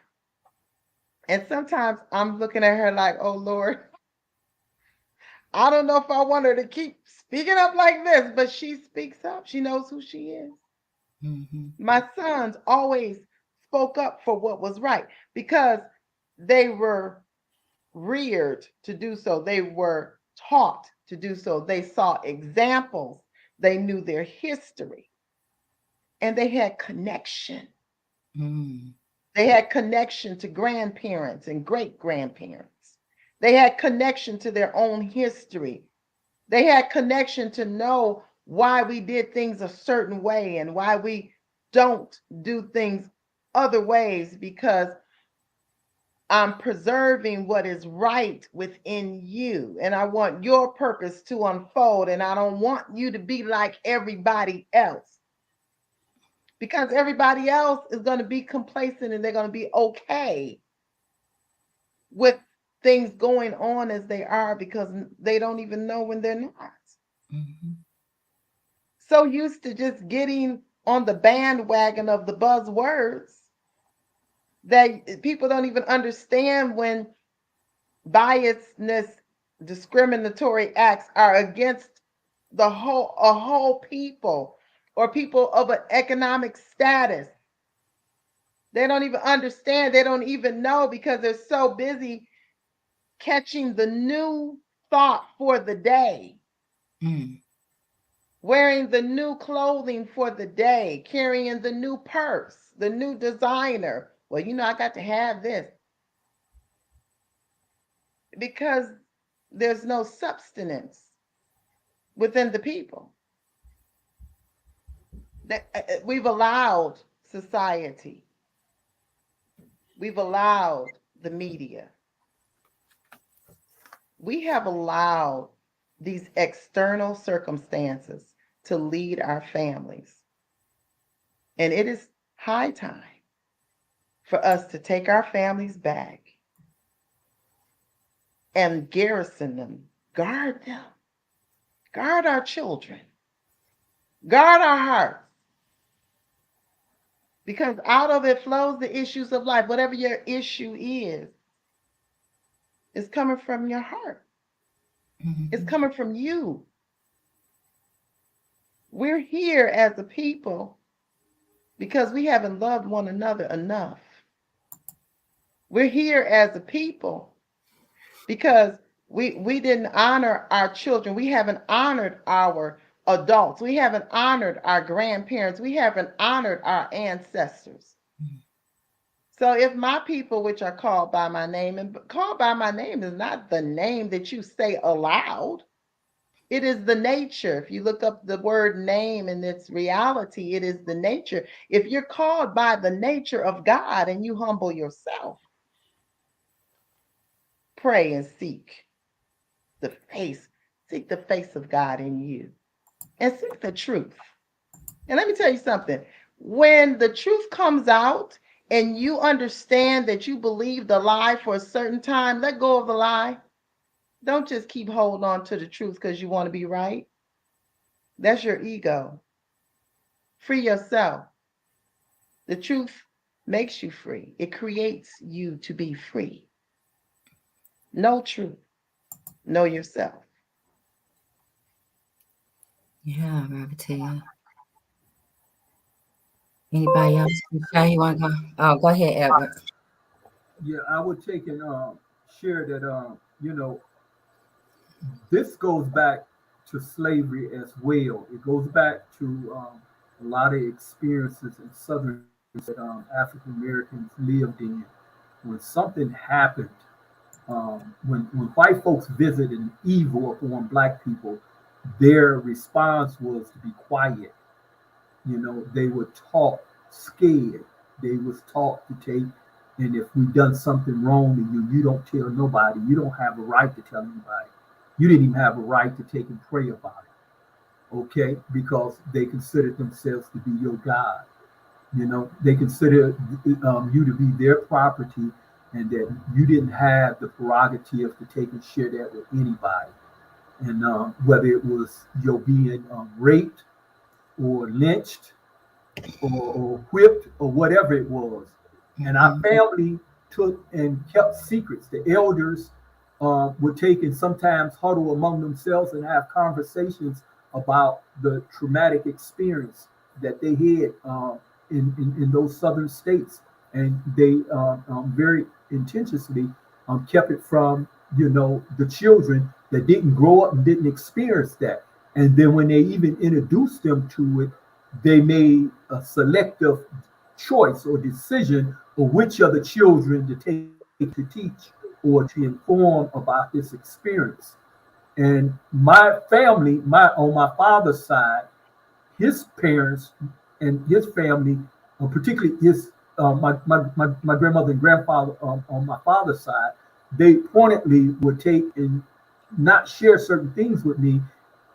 And sometimes I'm looking at her like, oh Lord, I don't know if I want her to keep speaking up like this, but she speaks up. She knows who she is. Mm-hmm. My sons always spoke up for what was right because they were reared to do so. They were taught to do so. They saw examples. They knew their history. And they had connection. Mm. They had connection to grandparents and great grandparents. They had connection to their own history. They had connection to know why we did things a certain way and why we don't do things other ways, because I'm preserving what is right within you. And I want your purpose to unfold. And I don't want you to be like everybody else, because everybody else is going to be complacent and they're going to be okay with things going on as they are because they don't even know when they're not. Mm-hmm. So used to just getting on the bandwagon of the buzzwords that people don't even understand when biasness, discriminatory acts are against a whole people or people of an economic status. They don't even understand. They don't even know because they're so busy catching the new thought for the day, wearing the new clothing for the day, carrying the new purse, the new designer. Well, I got to have this because there's no substance within the people. We've allowed society, we've allowed the media, we have allowed these external circumstances to lead our families. And it is high time for us to take our families back and garrison them, guard our children, guard our hearts, because out of it flows the issues of life. Whatever your issue is coming from your heart. Mm-hmm. It's coming from you. We're here as a people because we haven't loved one another enough. We're here as a people because we didn't honor our children. We haven't honored our adults. We haven't honored our grandparents. We haven't honored our ancestors. Mm-hmm. So if my people, which are called by my name, and called by my name is not the name that you say aloud. It is the nature. If you look up the word name in its reality, it is the nature. If you're called by the nature of God and you humble yourself, pray and seek the face of God in you, and seek the truth. And let me tell you something. When the truth comes out and you understand that you believed a lie for a certain time, let go of the lie. Don't just keep holding on to the truth because you want to be right. That's your ego. Free yourself. The truth makes you free. It creates you to be free. Know truth. Know yourself. Yeah, Robert Tia. Anybody else? Michelle, you want to go? Oh, go ahead, Edward. Yeah, I would take and share that this goes back to slavery as well. It goes back to a lot of experiences in Southern that African Americans lived in. When something happened, when white folks visited evil upon black people, their response was to be quiet. They were taught scared. They was taught to take, and if we done something wrong to you, you don't tell nobody. You don't have a right to tell anybody. You didn't even have a right to take and pray about it. Okay? Because they considered themselves to be your God. They consider you to be their property, and that you didn't have the prerogative to take and share that with anybody. And whether it was your being raped or lynched or whipped or whatever it was. And our family took and kept secrets. The elders would take and sometimes huddle among themselves and have conversations about the traumatic experience that they had in those southern states. And they very intentionally kept it from, the children that didn't grow up and didn't experience that. And then when they even introduced them to it, they made a selective choice or decision of which of the children to take to teach or to inform about this experience. And my family, on my father's side, his parents and his family, particularly his my grandmother and grandfather on my father's side, they pointedly would take and not share certain things with me,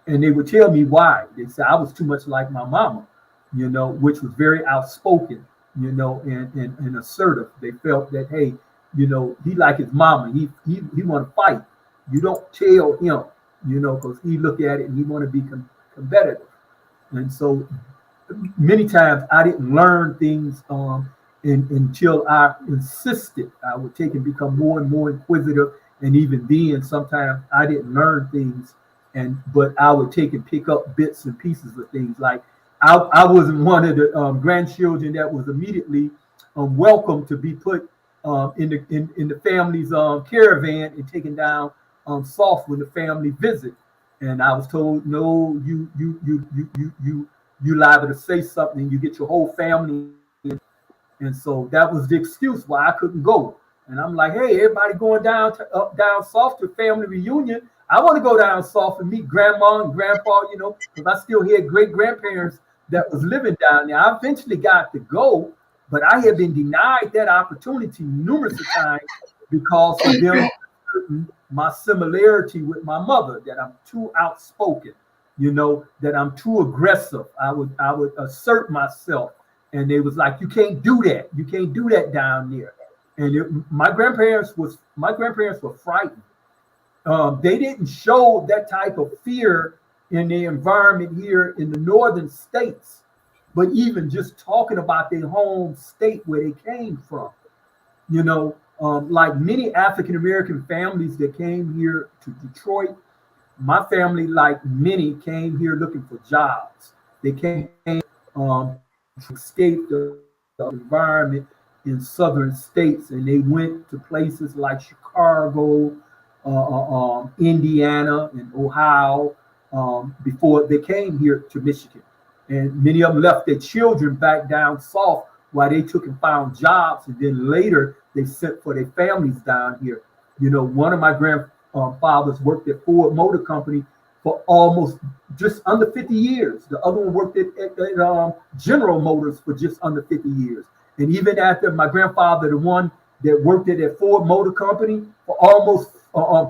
and they would tell me why. They said I was too much like my mama, which was very outspoken, and assertive. They felt that, hey, he like his mama. He want to fight. You don't tell him, because he look at it and he want to be competitive. And so many times I didn't learn things until I insisted. I would take and become more and more inquisitive. And even then, sometimes I didn't learn things, but I would take and pick up bits and pieces of things. Like I wasn't one of the grandchildren that was immediately welcome to be put in the family's caravan and taken down soft when the family visit. And I was told, no, you liable to say something, you get your whole family in. And so that was the excuse why I couldn't go. And I'm like, hey, everybody going down south to family reunion. I want to go down south and meet grandma and grandpa, because I still had great grandparents that was living down there. I eventually got to go, but I had been denied that opportunity numerous times because of them, my similarity with my mother, that I'm too outspoken, that I'm too aggressive. I would assert myself, and they was like, you can't do that. You can't do that down there. And my grandparents were frightened. They didn't show that type of fear in the environment here in the northern states, but even just talking about their home state where they came from, like many African American families that came here to Detroit, my family, like many, came here looking for jobs. They came to escape the environment in southern states, and they went to places like Chicago, Indiana, and Ohio before they came here to Michigan. And many of them left their children back down south while they took and found jobs, and then later they sent for their families down here. One of my grandfathers worked at Ford Motor Company for almost just under 50 years. The other one worked at General Motors for just under 50 years. And even after my grandfather, the one that worked at that Ford Motor Company for almost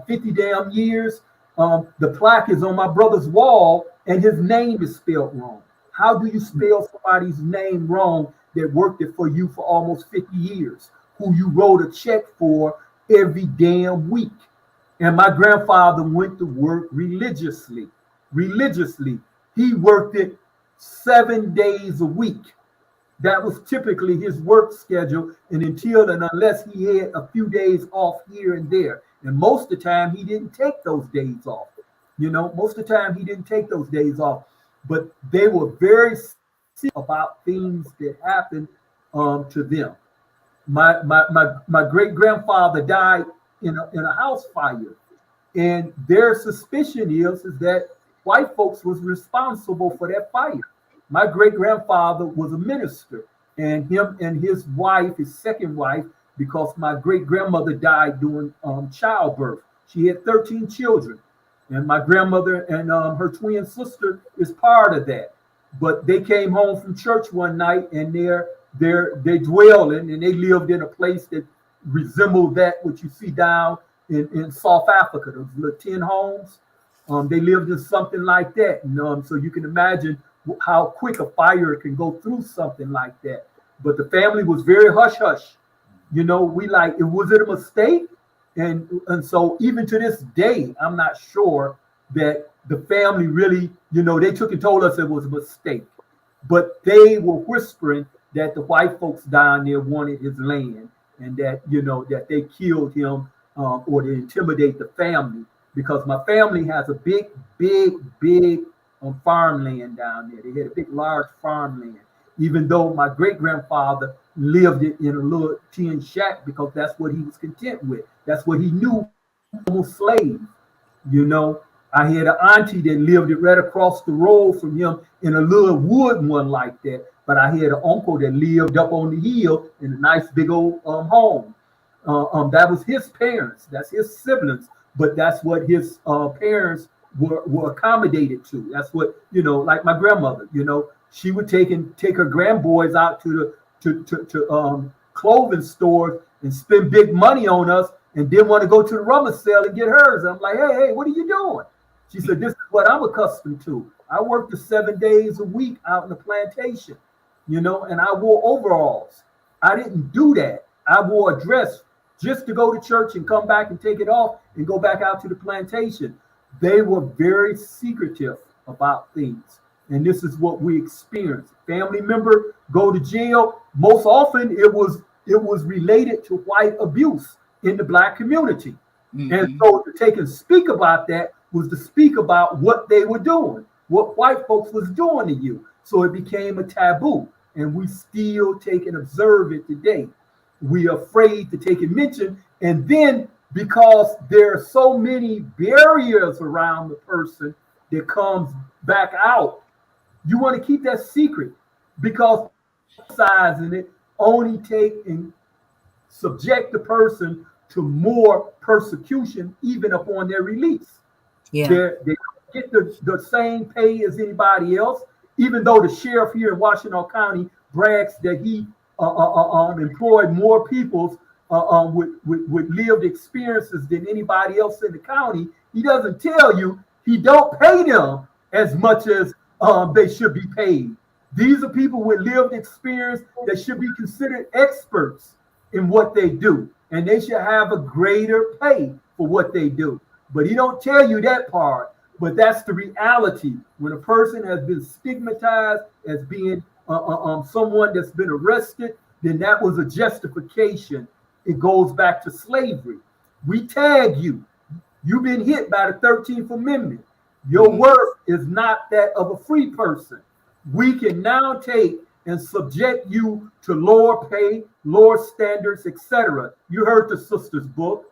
50 damn years, the plaque is on my brother's wall and his name is spelled wrong. How do you spell somebody's name wrong that worked it for you for almost 50 years, who you wrote a check for every damn week? And my grandfather went to work religiously. He worked it 7 days a week. That was typically his work schedule, and until and unless he had a few days off here and there. And most of the time, he didn't take those days off. Most of the time, he didn't take those days off. But they were very serious about things that happened to them. My great grandfather died in a house fire, and their suspicion is that white folks was responsible for that fire. My great grandfather was a minister, and him and his wife, his second wife, because my great grandmother died during childbirth. She had 13 children, and my grandmother and her twin sister is part of that. But they came home from church one night, and they dwelling, and they lived in a place that resembled that what you see down in South Africa, those little tin homes. They lived in something like that, and so you can imagine how quick a fire can go through something like that. But the family was very hush hush. We like, was it a mistake? And so even to this day, I'm not sure that the family really, they took and told us it was a mistake. But they were whispering that the white folks down there wanted his land, and that, that they killed him or to intimidate the family, because my family has a big farmland down there. They had a big, large farmland, even though my great grandfather lived it in a little tin shack because that's what he was content with. That's what he knew, almost slave. I had an auntie that lived it right across the road from him in a little wood one like that. But I had an uncle that lived up on the hill in a nice big old home. That was his parents. That's his siblings. But that's what his parents were accommodated to. That's what, like my grandmother, she would take her grandboys out to clothing stores and spend big money on us, and then want to go to the rubber sale and get hers. I'm like, hey, what are you doing? She said, this is what I'm accustomed to. I worked the 7 days a week out in the plantation, and I wore overalls. I didn't do that. I wore a dress just to go to church and come back and take it off and go back out to the plantation. They were very secretive about things. And this is what we experienced. Family member go to jail. Most often it was related to white abuse in the Black community. Mm-hmm. And so to take and speak about that was to speak about what they were doing, what white folks was doing to you. So it became a taboo. And we still take and observe it today. We are afraid to take and mention. And then because there are so many barriers around the person that comes back out, you want to keep that secret, because sizing it only take and subject the person to more persecution even upon their release. Yeah. They get the same pay as anybody else, even though the sheriff here in Washington County brags that he employed more people with lived experiences than anybody else in the county. He doesn't tell you he don't pay them as much as they should be paid. These are people with lived experience that should be considered experts in what they do, and they should have a greater pay for what they do. But he don't tell you that part. But that's the reality. When a person has been stigmatized as being someone that's been arrested, then that was a justification. It goes back to slavery. We tag you. You've been hit by the 13th Amendment. Your worth is not that of a free person. We can now take and subject you to lower pay, lower standards, etc. You heard the sister's book.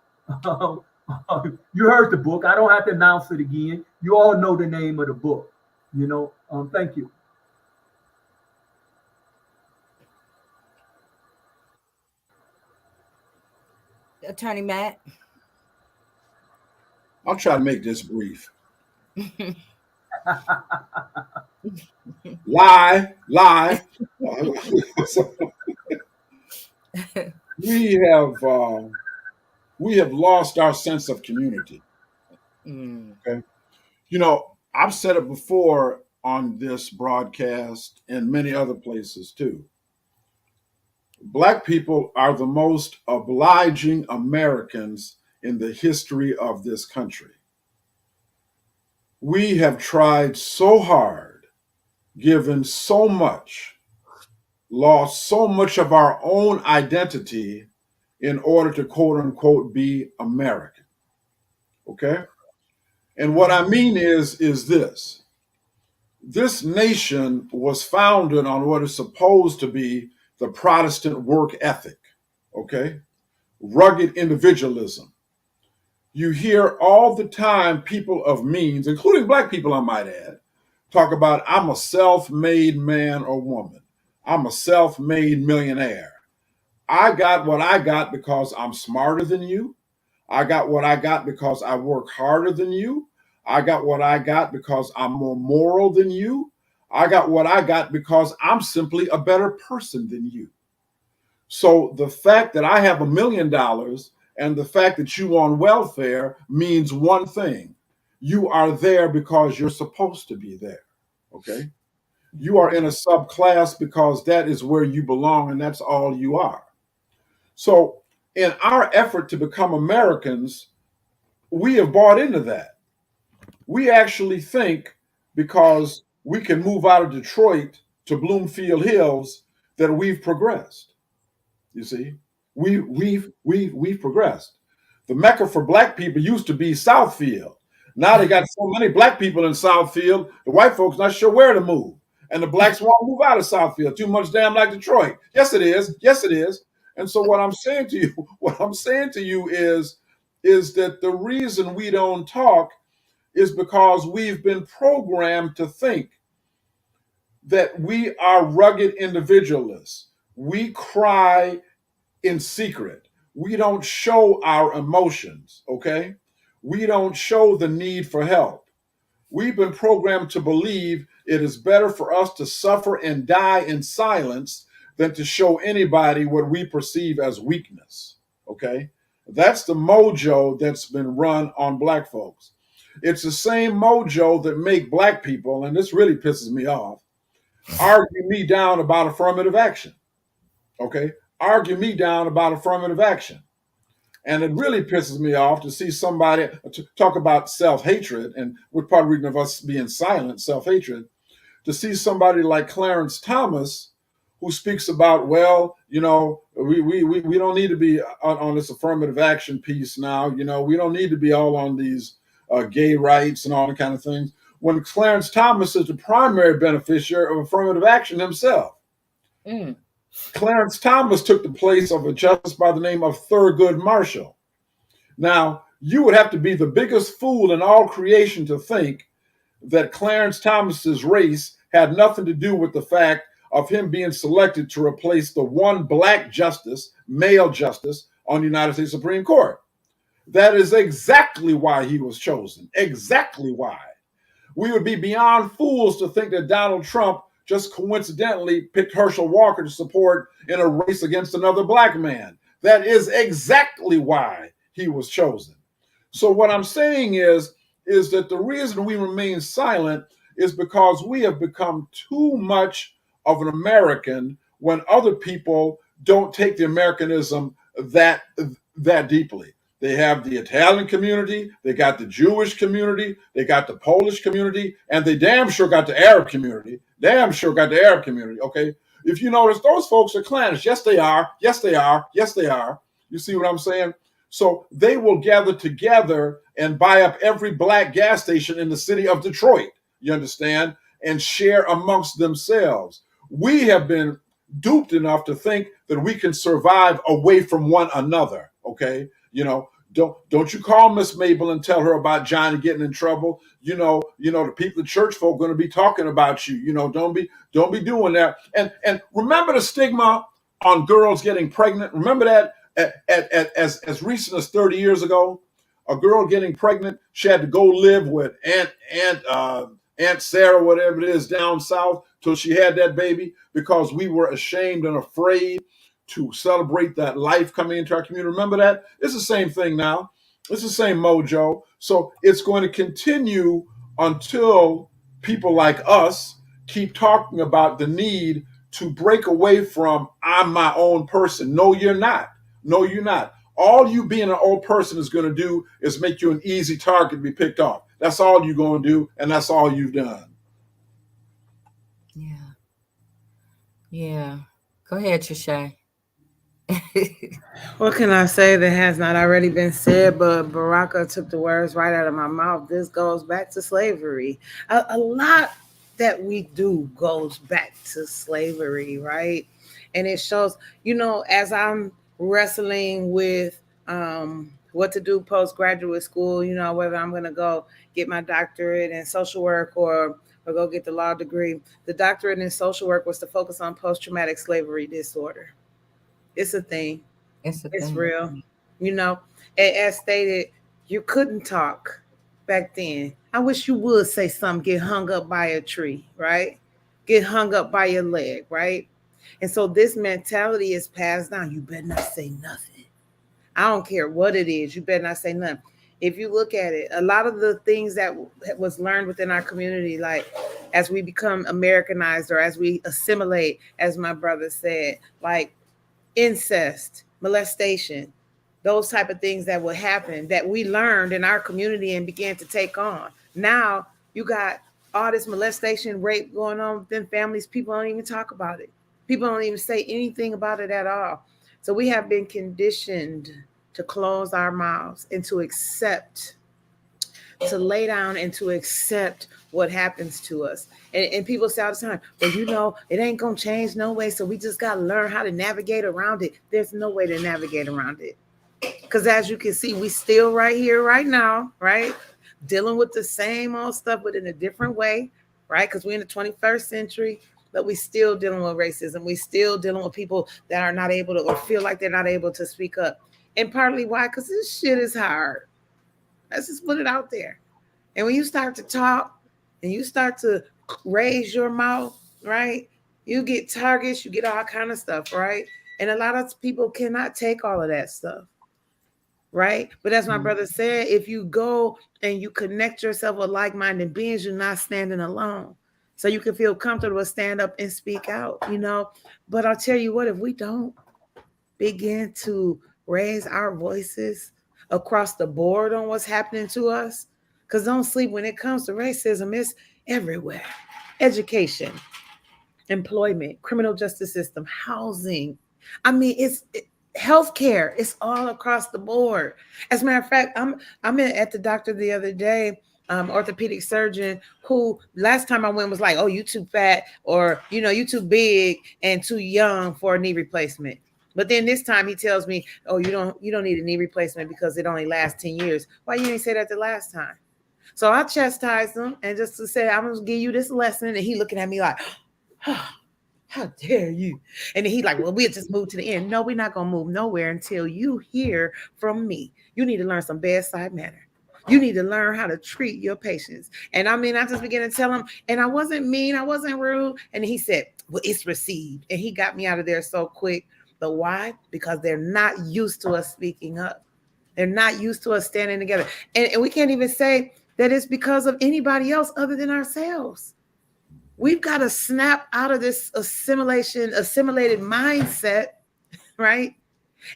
You heard the book. I don't have to announce it again. You all know the name of the book. Thank you. Attorney Matt. I'll try to make this brief. Lie. We have lost our sense of community. Okay. I've said it before on this broadcast and many other places too. Black people are the most obliging Americans in the history of this country. We have tried so hard, given so much, lost so much of our own identity in order to quote unquote be American. Okay? And what I mean is this nation was founded on what is supposed to be the Protestant work ethic. Okay? Rugged individualism. You hear all the time people of means, including black people, I might add, talk about, I'm a self-made man or woman. I'm a self-made millionaire. I got what I got because I'm smarter than you. I got what I got because I work harder than you. I got what I got because I'm more moral than you. I got what I got because I'm simply a better person than you. So the fact that I have $1 million and the fact that you on welfare means one thing. You are there because you're supposed to be there. Okay? You are in a subclass because that is where you belong and that's all you are. So in our effort to become Americans, we have bought into that. We actually think because we can move out of Detroit to Bloomfield Hills that we've progressed. You see, we've progressed. The Mecca for black people used to be Southfield. Now they got so many black people in Southfield, the white folks not sure where to move. And the blacks won't move out of Southfield. Too much damn like Detroit. Yes, it is. Yes, it is. And so what I'm saying to you is that the reason we don't talk is because we've been programmed to think that we are rugged individualists. We cry in secret. We don't show our emotions, okay? We don't show the need for help. We've been programmed to believe it is better for us to suffer and die in silence than to show anybody what we perceive as weakness, okay? That's the mojo that's been run on black folks. It's the same mojo that make black people, and this really pisses me off, argue me down about affirmative action, okay? Argue me down about affirmative action. And it really pisses me off to see somebody talk about self-hatred, and we're part of the reason of us being silent, self-hatred, to see somebody like Clarence Thomas who speaks about, well, you know, we don't need to be on this affirmative action piece now. You know, we don't need to be all on these gay rights and all that kind of things. When Clarence Thomas is the primary beneficiary of affirmative action himself. Mm. Clarence Thomas took the place of a justice by the name of Thurgood Marshall. Now, you would have to be the biggest fool in all creation to think that Clarence Thomas's race had nothing to do with the fact of him being selected to replace the one black justice, male justice, on the United States Supreme Court. That is exactly why he was chosen. Exactly why. We would be beyond fools to think that Donald Trump just coincidentally picked Herschel Walker to support in a race against another black man. That is exactly why he was chosen. So what I'm saying is that the reason we remain silent is because we have become too much of an American when other people don't take the Americanism that deeply. They have the Italian community, they got the Jewish community, they got the Polish community, and they damn sure got the Arab community. Damn sure got the Arab community, okay? If you notice, those folks are clannish. Yes, they are. Yes, they are. Yes, they are. You see what I'm saying? So they will gather together and buy up every black gas station in the city of Detroit, you understand, and share amongst themselves. We have been duped enough to think that we can survive away from one another, okay? You know, don't you call Miss Mabel and tell her about Johnny getting in trouble. You know, the people, the church folk, going to be talking about you. You know, don't be doing that. And remember the stigma on girls getting pregnant. Remember that as recent as 30 years ago, a girl getting pregnant, she had to go live with Aunt Sarah, whatever it is, down south till she had that baby because we were ashamed and afraid to celebrate that life coming into our community. Remember that? It's the same thing now. It's the same mojo. So it's going to continue until people like us keep talking about the need to break away from I'm my own person. No, you're not. No, you're not. All you being an old person is going to do is make you an easy target to be picked off. That's all you're going to do, and that's all you've done. Yeah. Yeah. Go ahead, Trisha. What can I say that has not already been said? But Baraka took the words right out of my mouth. This goes back to slavery. A lot that we do goes back to slavery, right? And it shows, as I'm wrestling with what to do post graduate school, whether I'm going to go get my doctorate in social work or go get the law degree. The doctorate in social work was to focus on post traumatic slavery disorder. It's a thing. It's a It's thing. real. You know, as stated, you couldn't talk back then. I wish you would say something, get hung up by a tree, right? Get hung up by your leg, right? And so this mentality is passed down. You better not say nothing. I don't care what it is. You better not say nothing. If you look at it, a lot of the things that was learned within our community, like as we become Americanized or as we assimilate, as my brother said, like incest, molestation, those type of things that would happen that we learned in our community and began to take on. Now you got all this molestation, rape going on within families. People don't even talk about it. People don't even say anything about it at all. So we have been conditioned to close our mouths and to accept, to lay down and to accept what happens to us. And people say all the time, well, it ain't going to change no way. So we just got to learn how to navigate around it. There's no way to navigate around it. Because as you can see, we still right here, right now, right? Dealing with the same old stuff, but in a different way, right? Because we're in the 21st century, but we still dealing with racism. We still dealing with people that are not able to, or feel like they're not able to speak up. And partly why? Because this shit is hard. Let's just put it out there. And when you start to talk and you start to raise your mouth, right? You get targets, you get all kind of stuff, right? And a lot of people cannot take all of that stuff, right? But as my brother said, if you go and you connect yourself with like-minded beings, you're not standing alone. So you can feel comfortable to stand up and speak out, But I'll tell you what, if we don't begin to raise our voices across the board on what's happening to us, because don't sleep when it comes to racism, it's everywhere. Education, employment, criminal justice system, housing. I mean, it's healthcare. It's all across the board. As a matter of fact, I'm at the doctor the other day, orthopedic surgeon, who last time I went was like, oh, you too fat, or you too big and too young for a knee replacement. But then this time he tells me, oh, you don't need a knee replacement because it only lasts 10 years. Why you didn't say that the last time? So I chastised him and just to say, I'm going to give you this lesson. And he looking at me like, oh, how dare you? And then he like, well, we'll just move to the end. No, we're not going to move nowhere until you hear from me. You need to learn some bedside manner. You need to learn how to treat your patients. And I mean, I just began to tell him, and I wasn't mean, I wasn't rude. And he said, well, it's received. And he got me out of there so quick. But why? Because they're not used to us speaking up. They're not used to us standing together. And we can't even say that it's because of anybody else other than ourselves. We've got to snap out of this assimilated mindset, right?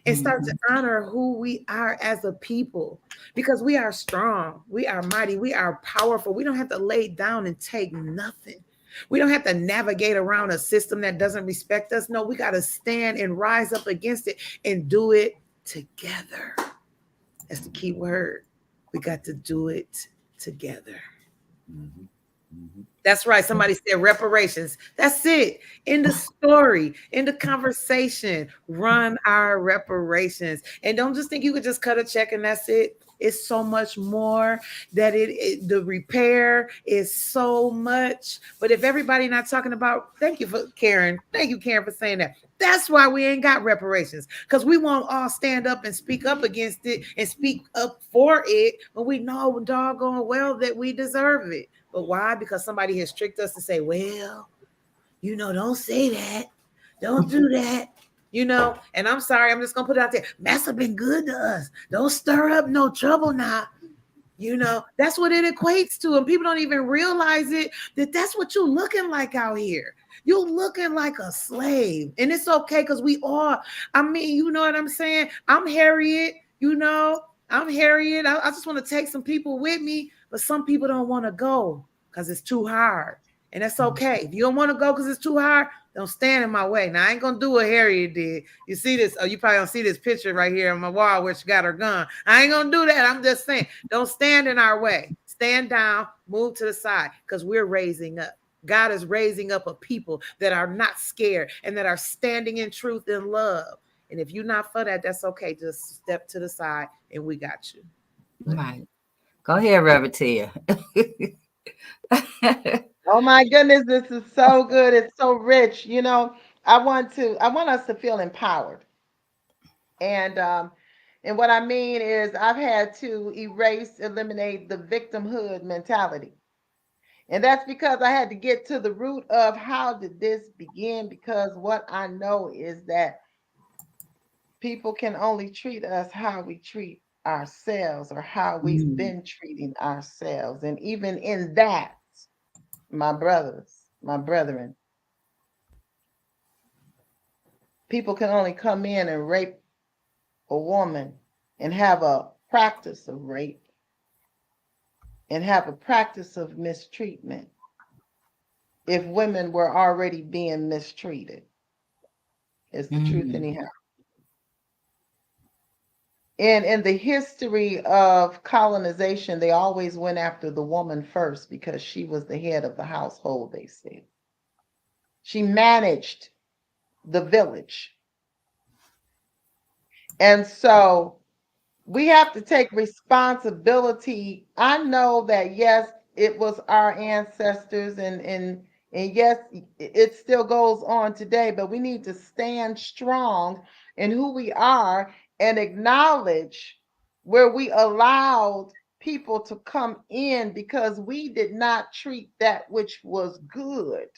And start to honor who we are as a people, because we are strong, we are mighty, we are powerful. We don't have to lay down and take nothing. We don't have to navigate around a system that doesn't respect us. No, we got to stand and rise up against it and do it together. That's the key word. We got to do it together. Mm-hmm. Mm-hmm. That's right. Somebody said reparations. That's it. In the story, in the conversation, run our reparations. And don't just think you could just cut a check and that's it. It's so much more that the repair is so much. But if everybody not talking about, thank you, Karen, for saying that. That's why we ain't got reparations, because we won't all stand up and speak up against it and speak up for it when we know doggone well that we deserve it. But why? Because somebody has tricked us to say, well, don't say that. Don't do that. And I'm sorry, I'm just going to put it out there. Massa been good to us. Don't stir up no trouble now. That's what it equates to. And people don't even realize it, that's what you're looking like out here. You're looking like a slave. And it's okay, because we are. I mean, you know what I'm saying? I'm Harriet, I'm Harriet. I just want to take some people with me, but some people don't want to go because it's too hard. And that's okay. If you don't want to go because it's too hard, don't stand in my way. Now, I ain't going to do what Harriet did. You see this? Oh, you probably don't see this picture right here on my wall where she got her gun. I ain't going to do that. I'm just saying, don't stand in our way. Stand down, move to the side, because we're raising up. God is raising up a people that are not scared and that are standing in truth and love. And if you're not for that, that's okay. Just step to the side and we got you. Right. Go ahead, Reverend Tia. Oh my goodness, this is so good. It's so rich. I want us to feel empowered. And what I mean is I've had to eliminate the victimhood mentality. And that's because I had to get to the root of how did this begin, because what I know is that people can only treat us how we treat ourselves or how we've been treating ourselves. And even in that, my brethren, people can only come in and rape a woman and have a practice of rape and have a practice of mistreatment if women were already being mistreated. It's the truth anyhow. And in the history of colonization, they always went after the woman first because she was the head of the household, they said. She managed the village. And so we have to take responsibility. I know that, yes, it was our ancestors, and yes, it still goes on today, but we need to stand strong in who we are and acknowledge where we allowed people to come in because we did not treat that which was good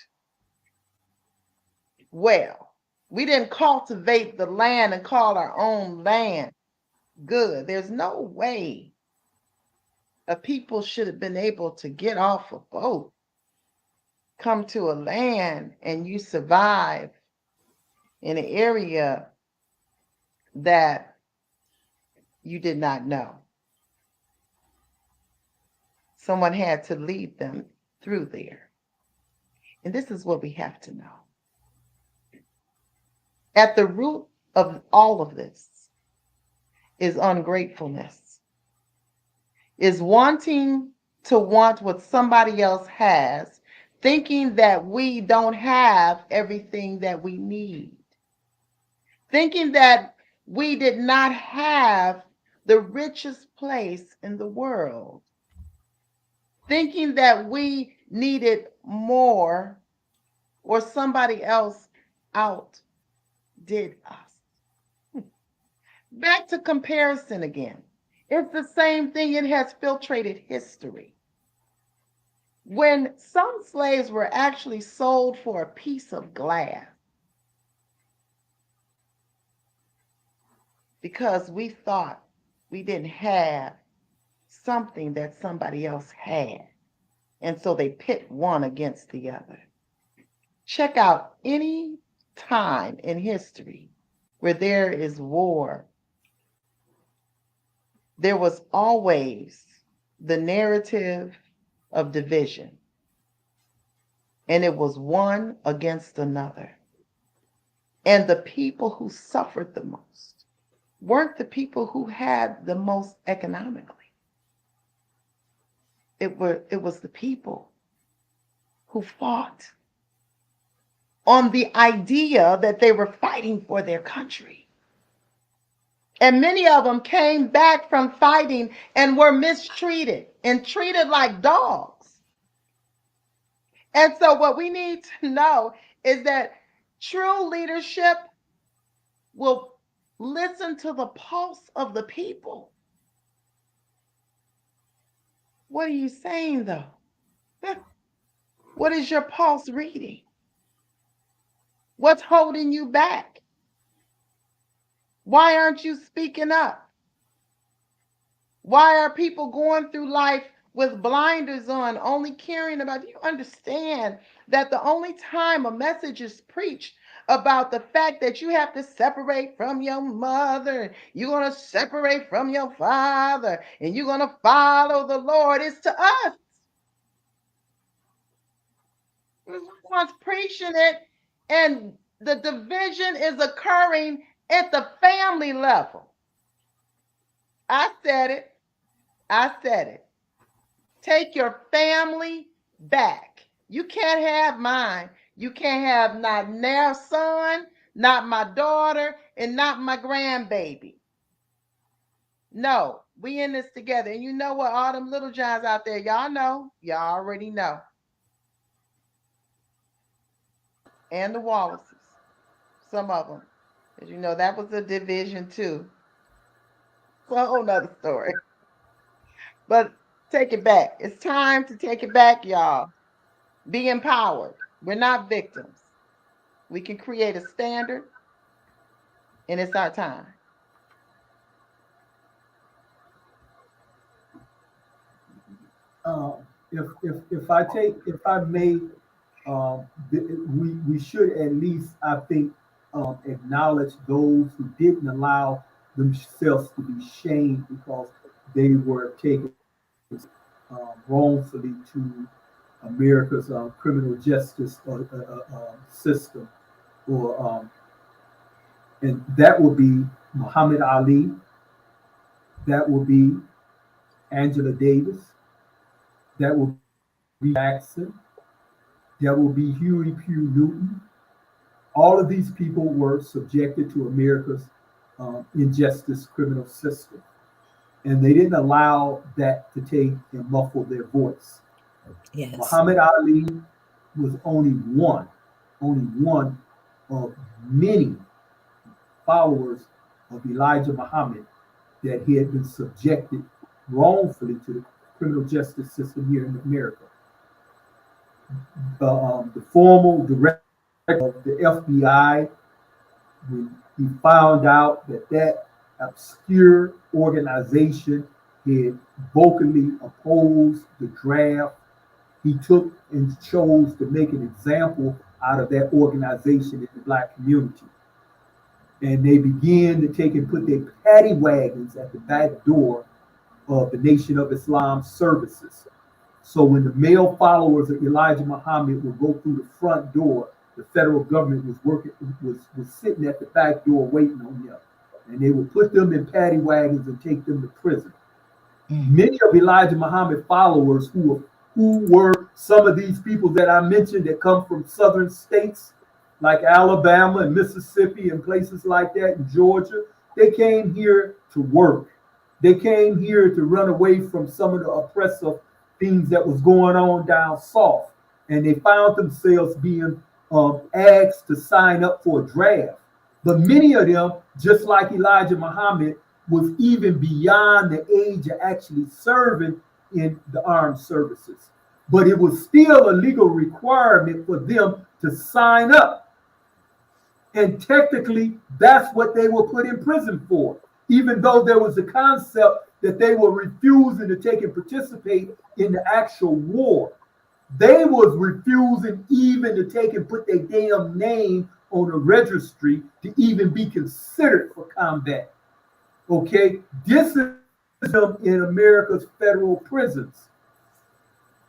well. We didn't cultivate the land and call our own land good. There's no way a people should have been able to get off a boat, come to a land, and you survive in an area that you did not know. Someone had to lead them through there. And this is what we have to know. At the root of all of this is ungratefulness, is wanting to want what somebody else has, thinking that we don't have everything that we need, thinking that we did not have the richest place in the world, thinking that we needed more or somebody else outdid us. Back to comparison again. It's the same thing. It has filtrated history. When some slaves were actually sold for a piece of glass because we thought we didn't have something that somebody else had, and so they pit one against the other. Check out any time in history where there is war. There was always the narrative of division, and it was one against another. And the people who suffered the most weren't the people who had the most economically. It was the people who fought on the idea that they were fighting for their country. And many of them came back from fighting and were mistreated and treated like dogs. And so what we need to know is that true leadership will listen to the pulse of the people. What are you saying, though? What is your pulse reading? What's holding you back? Why aren't you speaking up? Why are people going through life with blinders on, only caring about you? Understand that the only time a message is preached about the fact that you have to separate from your mother, you're going to separate from your father, and you're going to follow the Lord is to us. ones preaching it, and the division is occurring at the family level. I said it. I said it. Take your family back. You can't have mine. You can't have not their son, not my daughter, and not my grandbaby. No, we in this together. And you know what? All them little Johns out there, y'all know. Y'all already know. And the Wallaces. Some of them. As you know, that was a division too. It's a whole nother story. But take it back. It's time to take it back, y'all. Be empowered. We're not victims. We can create a standard, and it's our time. If I may, we should at least, I think, acknowledge those who didn't allow themselves to be shamed because they were taken wrongfully to America's criminal justice system, and that would be Muhammad Ali, that would be Angela Davis, that would be Jackson, that would be Huey P. Newton. All of these people were subjected to America's injustice criminal system, and they didn't allow that to take and muffle their voice. Yes. Muhammad Ali was only one of many followers of Elijah Muhammad that he had been subjected wrongfully to the criminal justice system here in America. The formal director of the FBI, when he found out that obscure organization had vocally opposed the draft, he took and chose to make an example out of that organization in the Black community. And they began to take and put their paddy wagons at the back door of the Nation of Islam services. So when the male followers of Elijah Muhammad would go through the front door, the federal government was sitting at the back door waiting on them. And they would put them in paddy wagons and take them to prison. Many of Elijah Muhammad followers who were some of these people that I mentioned that come from southern states like Alabama and Mississippi and places like that in Georgia, they came here to work. They came here to run away from some of the oppressive things that was going on down south. And they found themselves being asked to sign up for a draft. But many of them, just like Elijah Muhammad, was even beyond the age of actually serving in the armed services. But it was still a legal requirement for them to sign up. And technically, that's what they were put in prison for, even though there was a concept that they were refusing to take and participate in the actual war. They was refusing even to take and put their damn name on a registry to even be considered for combat. Okay, this is in America's federal prisons.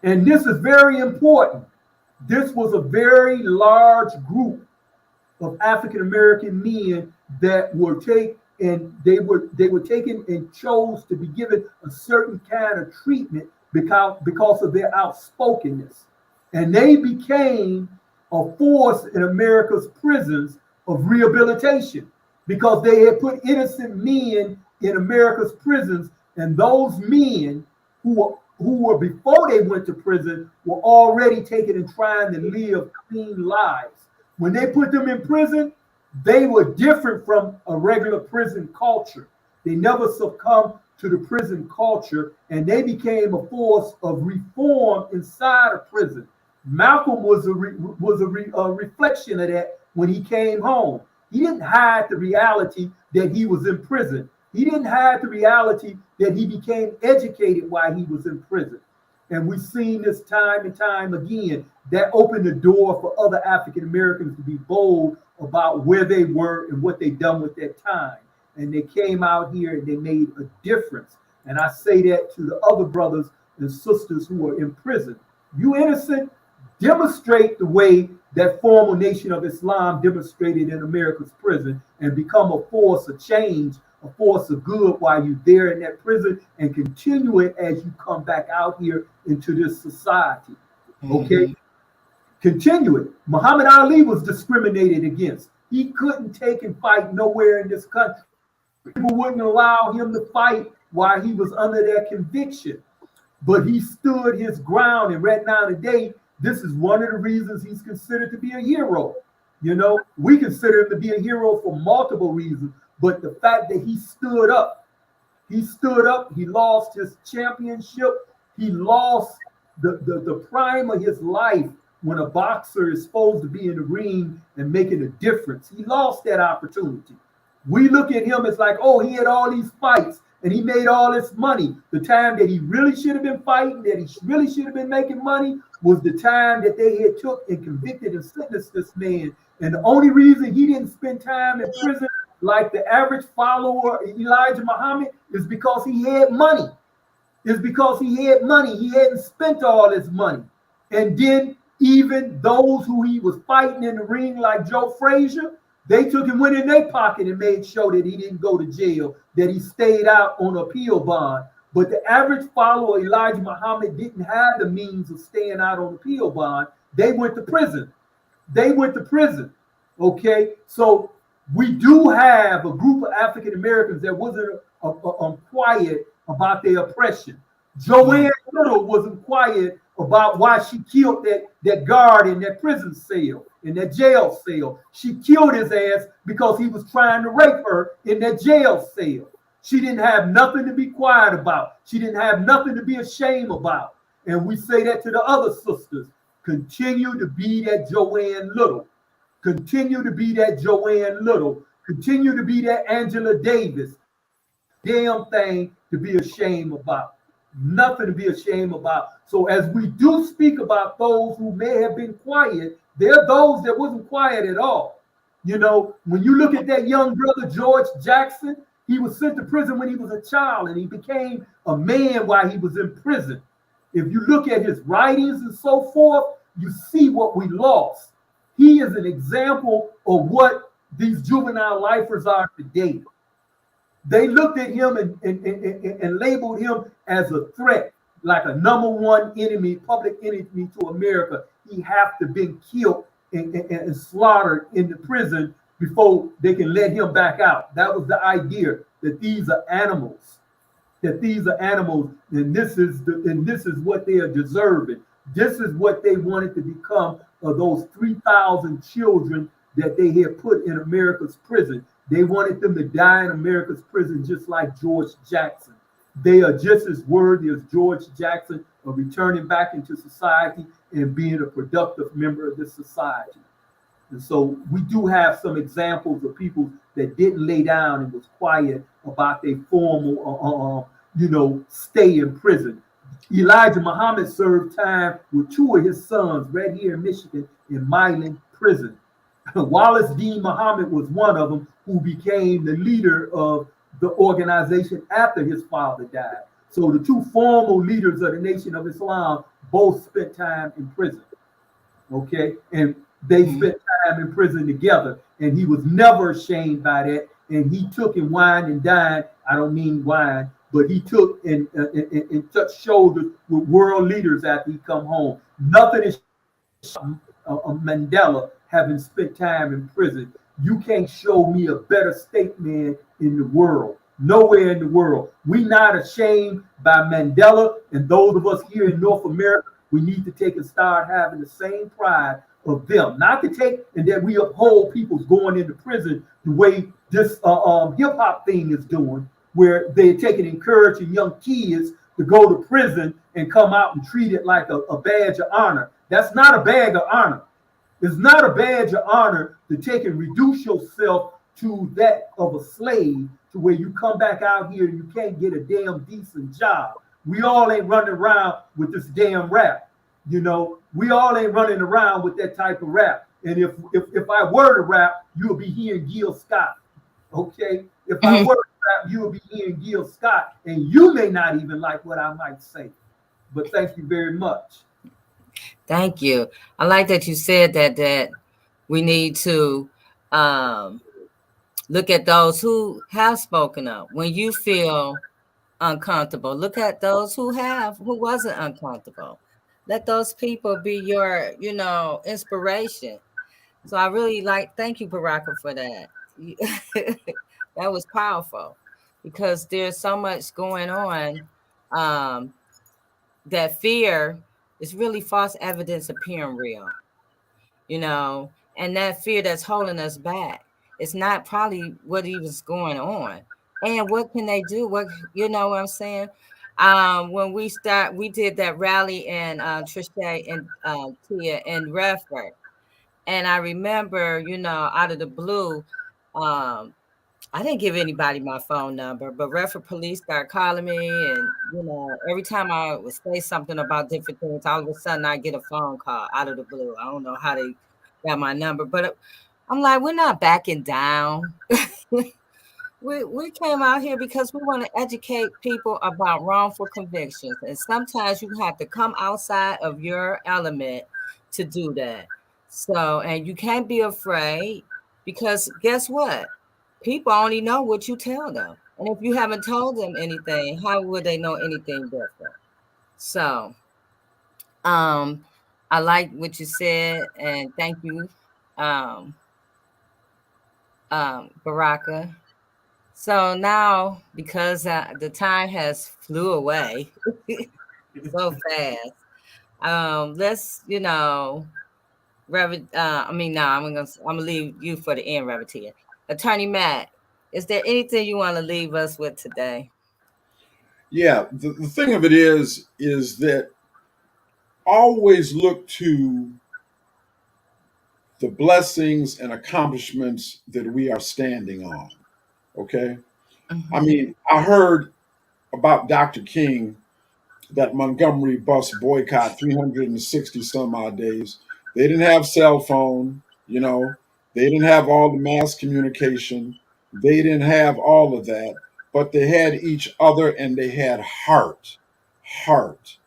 And this is very important. This was a very large group of African-American men that were taken and chose to be given a certain kind of treatment because of their outspokenness. And they became a force in America's prisons of rehabilitation because they had put innocent men in America's prisons, and those men who were before they went to prison were already taken and trying to live clean lives. When they put them in prison, they were different from a regular prison culture. They never succumbed to the prison culture, and they became a force of reform inside of prison. Malcolm was a reflection of that when he came home. He didn't hide the reality that he was in prison. He didn't hide the reality that he became educated while he was in prison. And we've seen this time and time again. That opened the door for other African Americans to be bold about where they were and what they done with their time. And they came out here and they made a difference. And I say that to the other brothers and sisters who are in prison. You innocent, demonstrate the way that former Nation of Islam demonstrated in America's prison, and become a force of change, a force of good while you're there in that prison, and continue it as you come back out here into this society. Okay? Continue it. Muhammad Ali was discriminated against. He couldn't take and fight nowhere in this country. People wouldn't allow him to fight while he was under their conviction. But he stood his ground, and right now today, this is one of the reasons he's considered to be a hero. You know, we consider him to be a hero for multiple reasons, but the fact that he stood up, he lost his championship, he lost the prime of his life when a boxer is supposed to be in the ring and making a difference. He lost that opportunity. We look at him as like, oh, he had all these fights and he made all this money. The time that he really should have been fighting, that he really should have been making money, was the time that they had took and convicted and sentenced this man. And the only reason he didn't spend time in prison like the average follower Elijah Muhammad is because he had money. It's because he had money. He hadn't spent all his money. And then even those who he was fighting in the ring, like Joe Frazier, they took and went in their pocket and made sure that he didn't go to jail, that he stayed out on appeal bond. But the average follower, Elijah Muhammad, didn't have the means of staying out on appeal bond. They went to prison. Okay? So we do have a group of African Americans that wasn't quiet about their oppression. Joanne Little wasn't quiet about why she killed that guard in that prison cell, in that jail cell. She killed his ass because he was trying to rape her in that jail cell. She didn't have nothing to be quiet about. She didn't have nothing to be ashamed about. And we say that to the other sisters. Continue to be that Joanne Little. Continue to be that Joanne Little. Continue to be that Angela Davis. Damn thing to be ashamed about. Nothing to be ashamed about. So as we do speak about those who may have been quiet, there are those that wasn't quiet at all. You know, when you look at that young brother, George Jackson, he was sent to prison when he was a child, and he became a man while he was in prison. If you look at his writings and so forth, you see what we lost. He is an example of what these juvenile lifers are today. They looked at him and labeled him as a threat, like a number one enemy, public enemy to America. He have to be killed and slaughtered in the prison before they can let him back out. That was the idea, that these are animals, and this is what they are deserving. This is what they wanted to become of those 3,000 children that they had put in America's prison. They wanted them to die in America's prison just like George Jackson. They are just as worthy as George Jackson of returning back into society and being a productive member of this society. And so we do have some examples of people that didn't lay down and was quiet about their formal, stay in prison. Elijah Muhammad served time with two of his sons right here in Michigan in Milan prison. Wallace D. Muhammad was one of them, who became the leader of the organization after his father died. So the two formal leaders of the Nation of Islam both spent time in prison. Okay, and they spent time in prison together, and he was never ashamed by that. And he took and wined and dined. I don't mean wine, but he took and touched shoulders with world leaders after he come home. Nothing is Mandela having spent time in prison. You can't show me a better statesman in the world. Nowhere in the world. We not ashamed by Mandela, and those of us here in North America, we need to take and start having the same pride of them. Not to take and that we uphold people's going into prison the way this hip-hop thing is doing, where they're taking encouraging young kids to go to prison and come out and treat it like a badge of honor. That's not a badge of honor. It's not a badge of honor to take and reduce yourself to that of a slave, to where you come back out here and you can't get a damn decent job. We all ain't running around with this damn rap. You know, we all ain't running around with that type of rap. And if I were to rap, you'll be hearing Gil Scott. Okay? If I were to rap, you'll be hearing Gil Scott. And you may not even like what I might say. But thank you very much. Thank you. I like that you said that we need to look at those who have spoken up. When you feel uncomfortable, look at those who wasn't uncomfortable. Let those people be your, inspiration. So I really thank you, Baraka, for that. That was powerful because there's so much going on. Um, that fear is really false evidence appearing real, and that fear that's holding us back. It's not probably what even was going on. And what can they do? You know what I'm saying? When we did that rally in Trische and Tia in Redford. And I remember, out of the blue, um, I didn't give anybody my phone number, but Redford police started calling me. And, every time I would say something about different things, all of a sudden I get a phone call out of the blue. I don't know how they got my number, but I'm like, we're not backing down. We came out here because we want to educate people about wrongful convictions. And sometimes you have to come outside of your element to do that. So, and you can't be afraid because guess what? People only know what you tell them. And if you haven't told them anything, how would they know anything different? So, um, I like what you said, and thank you, um, Baraka. So now, because the time has flew away so fast, let's I mean, no, I'm gonna leave you for the end, Reverend Tia. Attorney Matt, is there anything you want to leave us with today? Yeah, the thing of it is that always look to the blessings and accomplishments that we are standing on. Okay. I Mm-hmm. mean, I heard about Dr. King, that Montgomery bus boycott 360 some odd days. They didn't have cell phone, they didn't have all the mass communication, they didn't have all of that, but they had each other and they had heart, heart.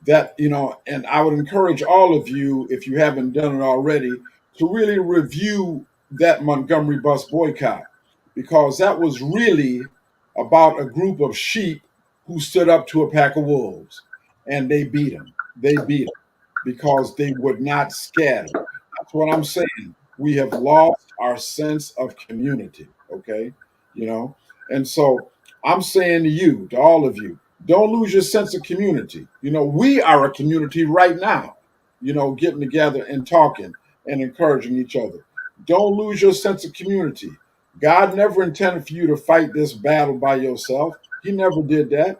That, and I would encourage all of you, if you haven't done it already, to really review that Montgomery bus boycott, because that was really about a group of sheep who stood up to a pack of wolves, and they beat them. They beat them because they would not scatter. That's what I'm saying. We have lost our sense of community. Okay, you know, and so I'm saying to you, to all of you, don't lose your sense of community. We are a community right now, getting together and talking and encouraging each other. Don't lose your sense of community. God never intended for you to fight this battle by yourself. He never did that.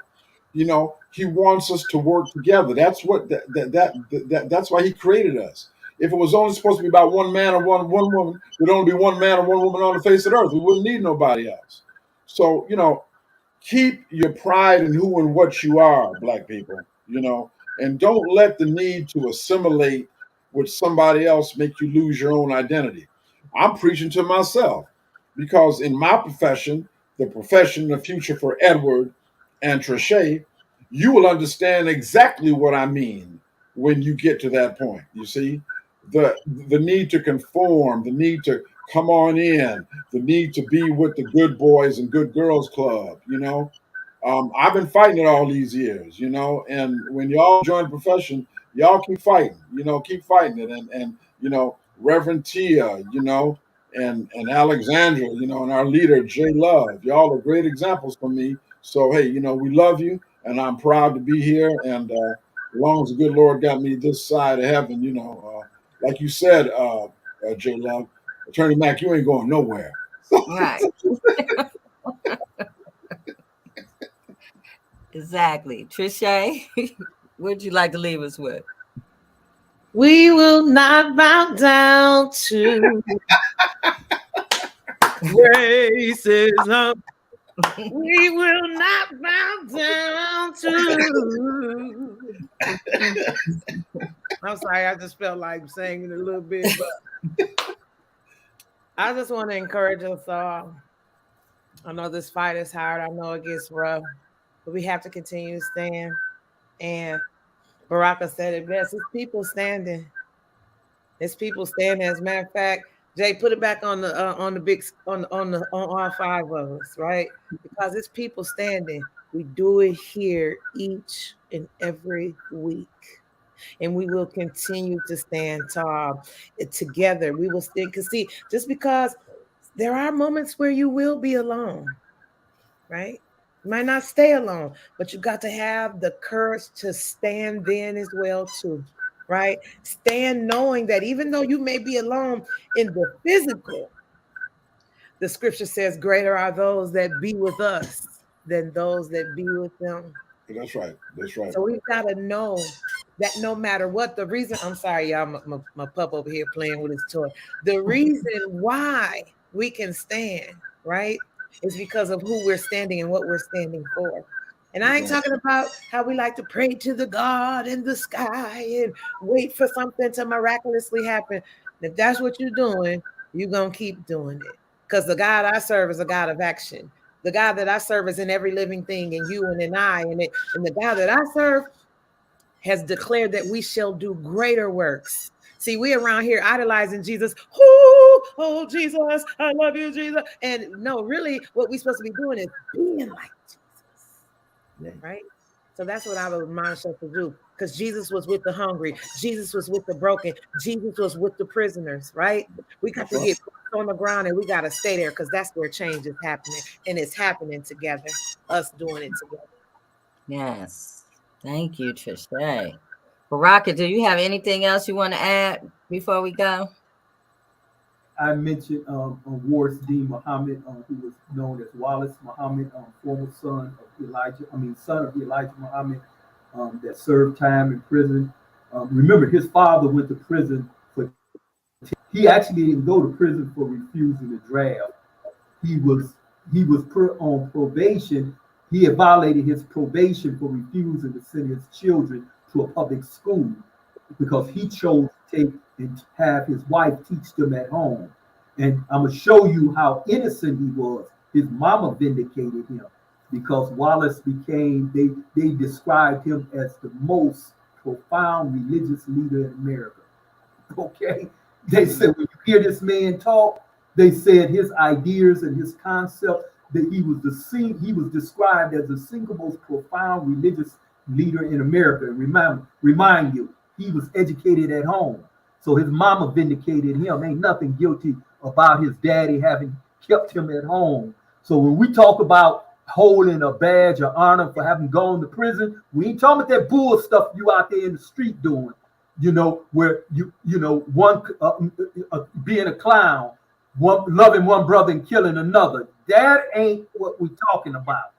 He wants us to work together. That's what that's why he created us. If it was only supposed to be about one man or one woman, there'd only be one man or one woman on the face of the earth. We wouldn't need nobody else. So, keep your pride in who and what you are, Black people, and don't let the need to assimilate with somebody else make you lose your own identity. I'm preaching to myself because in my profession, the profession of the future for Edward and Trische, you will understand exactly what I mean when you get to that point. You see, the need to conform, the need to come on in, the need to be with the good boys and good girls club. I've been fighting it all these years. And when y'all join the profession, y'all keep fighting. Keep fighting it. And Reverend Tia, and Alexandra, and our leader Jay Love, y'all are great examples for me. So hey, we love you, and I'm proud to be here. And as long as the good Lord got me this side of heaven, like you said, Jay Love, Attorney Mack, you ain't going nowhere. Right. Exactly. Trisha, what'd you like to leave us with? We will not bow down to racism. We will not bow down to. I'm sorry, I just felt like singing a little bit, but I just want to encourage us all. I know this fight is hard. I know it gets rough, but we have to continue to stand. And Baraka said it best. It's people standing. It's people standing. As a matter of fact, Jay, put it back on the big on all five of us, right? Because it's people standing. We do it here each and every week, and we will continue to stand tall together. We will stick. Cause see, just because there are moments where you will be alone, right? You might not stay alone, but you got to have the courage to stand then as well too, right? Stand knowing that even though you may be alone in the physical, the scripture says, greater are those that be with us than those that be with them. That's right. That's right. So we've got to know that no matter what the reason, I'm sorry, y'all, my pup over here playing with his toy. The reason why we can stand, right, is because of who we're standing and what we're standing for. And I ain't talking about how we like to pray to the God in the sky and wait for something to miraculously happen. If that's what you're doing, you're going to keep doing it. Because the God I serve is a God of action. The God that I serve is in every living thing, and you and in I. And the God that I serve has declared that we shall do greater works. See, we around here idolizing Jesus. Oh, Jesus, I love you, Jesus. And no, really, what we're supposed to be doing is being like Jesus, right? So that's what I would remind us to do. Because Jesus was with the hungry, Jesus was with the broken, Jesus was with the prisoners, right? We got to get on the ground and we got to stay there because that's where change is happening. And it's happening together, us doing it together. Yes. Thank you, Trische. Baraka, do you have anything else you want to add before we go? I mentioned Waris Dean Muhammad, who was known as Wallace Muhammad, former son of Elijah Muhammad, that served time in prison. Remember, his father went to prison for. He actually didn't go to prison for refusing to draft. He was put on probation. He had violated his probation for refusing to send his children to a public school because he chose to take and have his wife teach them at home. And I'm gonna show you how innocent he was. His mama vindicated him because Wallace became, they described him as the most profound religious leader in America. Okay. They said when you hear this man talk, they said his ideas and his concept that he was described as the single most profound religious leader in America. And remind you, he was educated at home. So his mama vindicated him. Ain't nothing guilty about his daddy having kept him at home. So when we talk about holding a badge of honor for having gone to prison, we ain't talking about that bull stuff you out there in the street doing. Where one being a clown, one loving one brother and killing another. That ain't what we're talking about.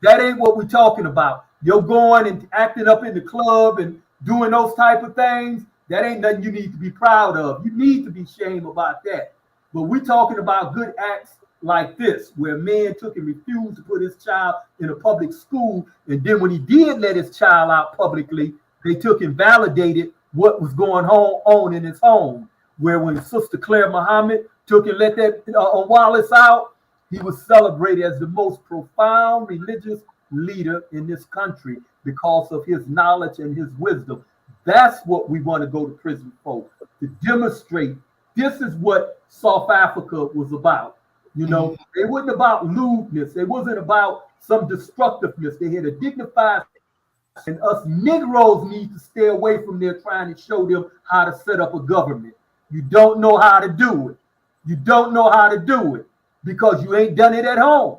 That ain't what we're talking about. You're going and acting up in the club and doing those type of things. That ain't nothing you need to be proud of. You need to be ashamed about that. But we're talking about good acts like this, where a man took and refused to put his child in a public school. And then when he did let his child out publicly, they took and validated what was going on in his home. Where when Sister Claire Muhammad took and let that Wallace out, he was celebrated as the most profound religious leader in this country because of his knowledge and his wisdom. That's what we want to go to prison for, to demonstrate this is what South Africa was about. It wasn't about lewdness. It wasn't about some destructiveness. They had a dignified, and us Negroes need to stay away from there trying to show them how to set up a government. You don't know how to do it. You don't know how to do it because you ain't done it at home.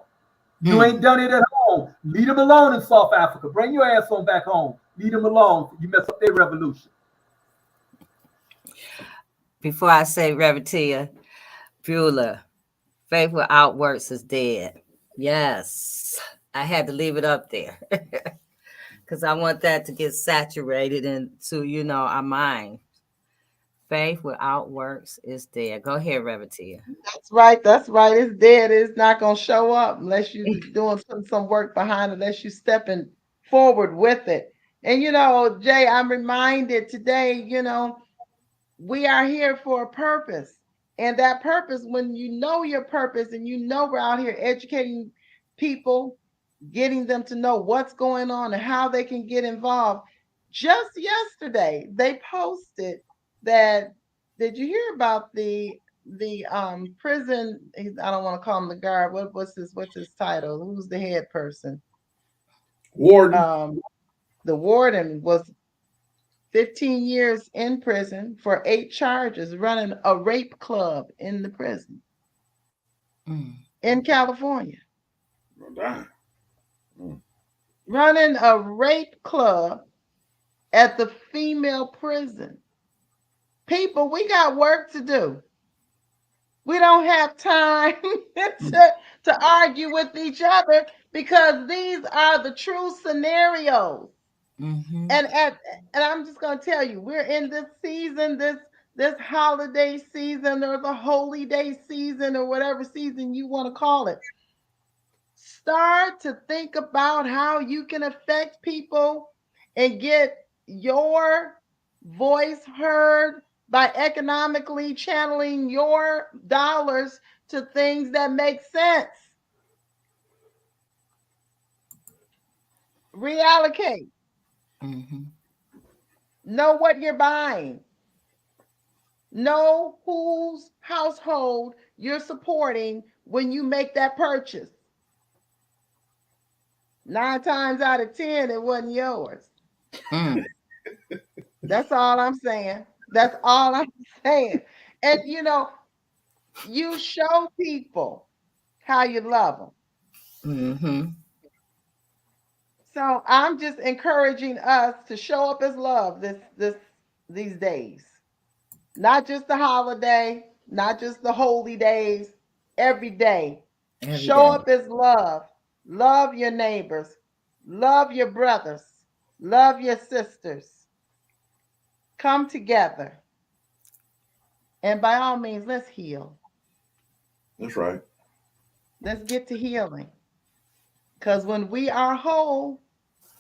You ain't done it at home. Leave them alone in South Africa. Bring your ass on back home. Leave them alone. You mess up their revolution. Before I say Revertia, Beulah, faith without works is dead. Yes, I had to leave it up there because I want that to get saturated into, our mind. Faith without works is dead. Go ahead, Revertia. That's right. That's right. It's dead. It's not going to show up unless you're doing some work behind it, unless you're stepping forward with it. And, Jay, I'm reminded today, we are here for a purpose. And that purpose, when you know your purpose and we're out here educating people, getting them to know what's going on and how they can get involved, just yesterday they posted that. Did you hear about the prison? I don't want to call him the guard. What's his title? Who's the head person? Warden. The warden was 15 years in prison for 8 charges running a rape club in the prison in California. Running a rape club at the female prison. People, we got work to do. We don't have time to argue with each other because these are the true scenarios. Mm-hmm. And I'm just going to tell you, we're in this season, this holiday season or the holy day season or whatever season you want to call it. Start to think about how you can affect people and get your voice heard by economically channeling your dollars to things that make sense. Reallocate. Mm-hmm. Know what you're buying. Know whose household you're supporting when you make that purchase. 9 times out of 10, it wasn't yours. That's all I'm saying. That's all I'm saying. And you show people how you love them. Mm-hmm. So I'm just encouraging us to show up as love these days. Not just the holiday, not just the holy days, every day. Show up as love. Love your neighbors. Love your brothers. Love your sisters. Come together. And by all means, let's heal. That's right. Let's get to healing. Because when we are whole,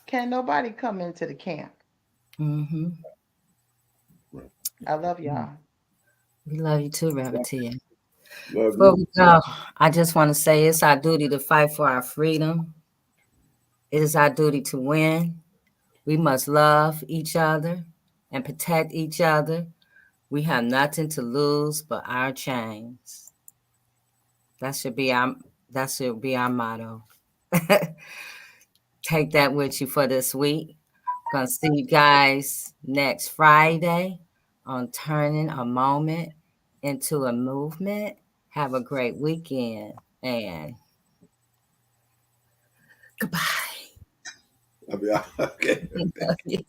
can't nobody come into the camp. Mm-hmm. I love y'all. We love you too, Reverend Tia. Love Before you. we go, I just want to say it's our duty to fight for our freedom. It is our duty to win. We must love each other and protect each other. We have nothing to lose but our chains. That should be our motto. Take that with you for this week. Gonna see you guys next Friday on Turning a Moment into a Movement. Have a great weekend and goodbye. I'll be okay. Love you.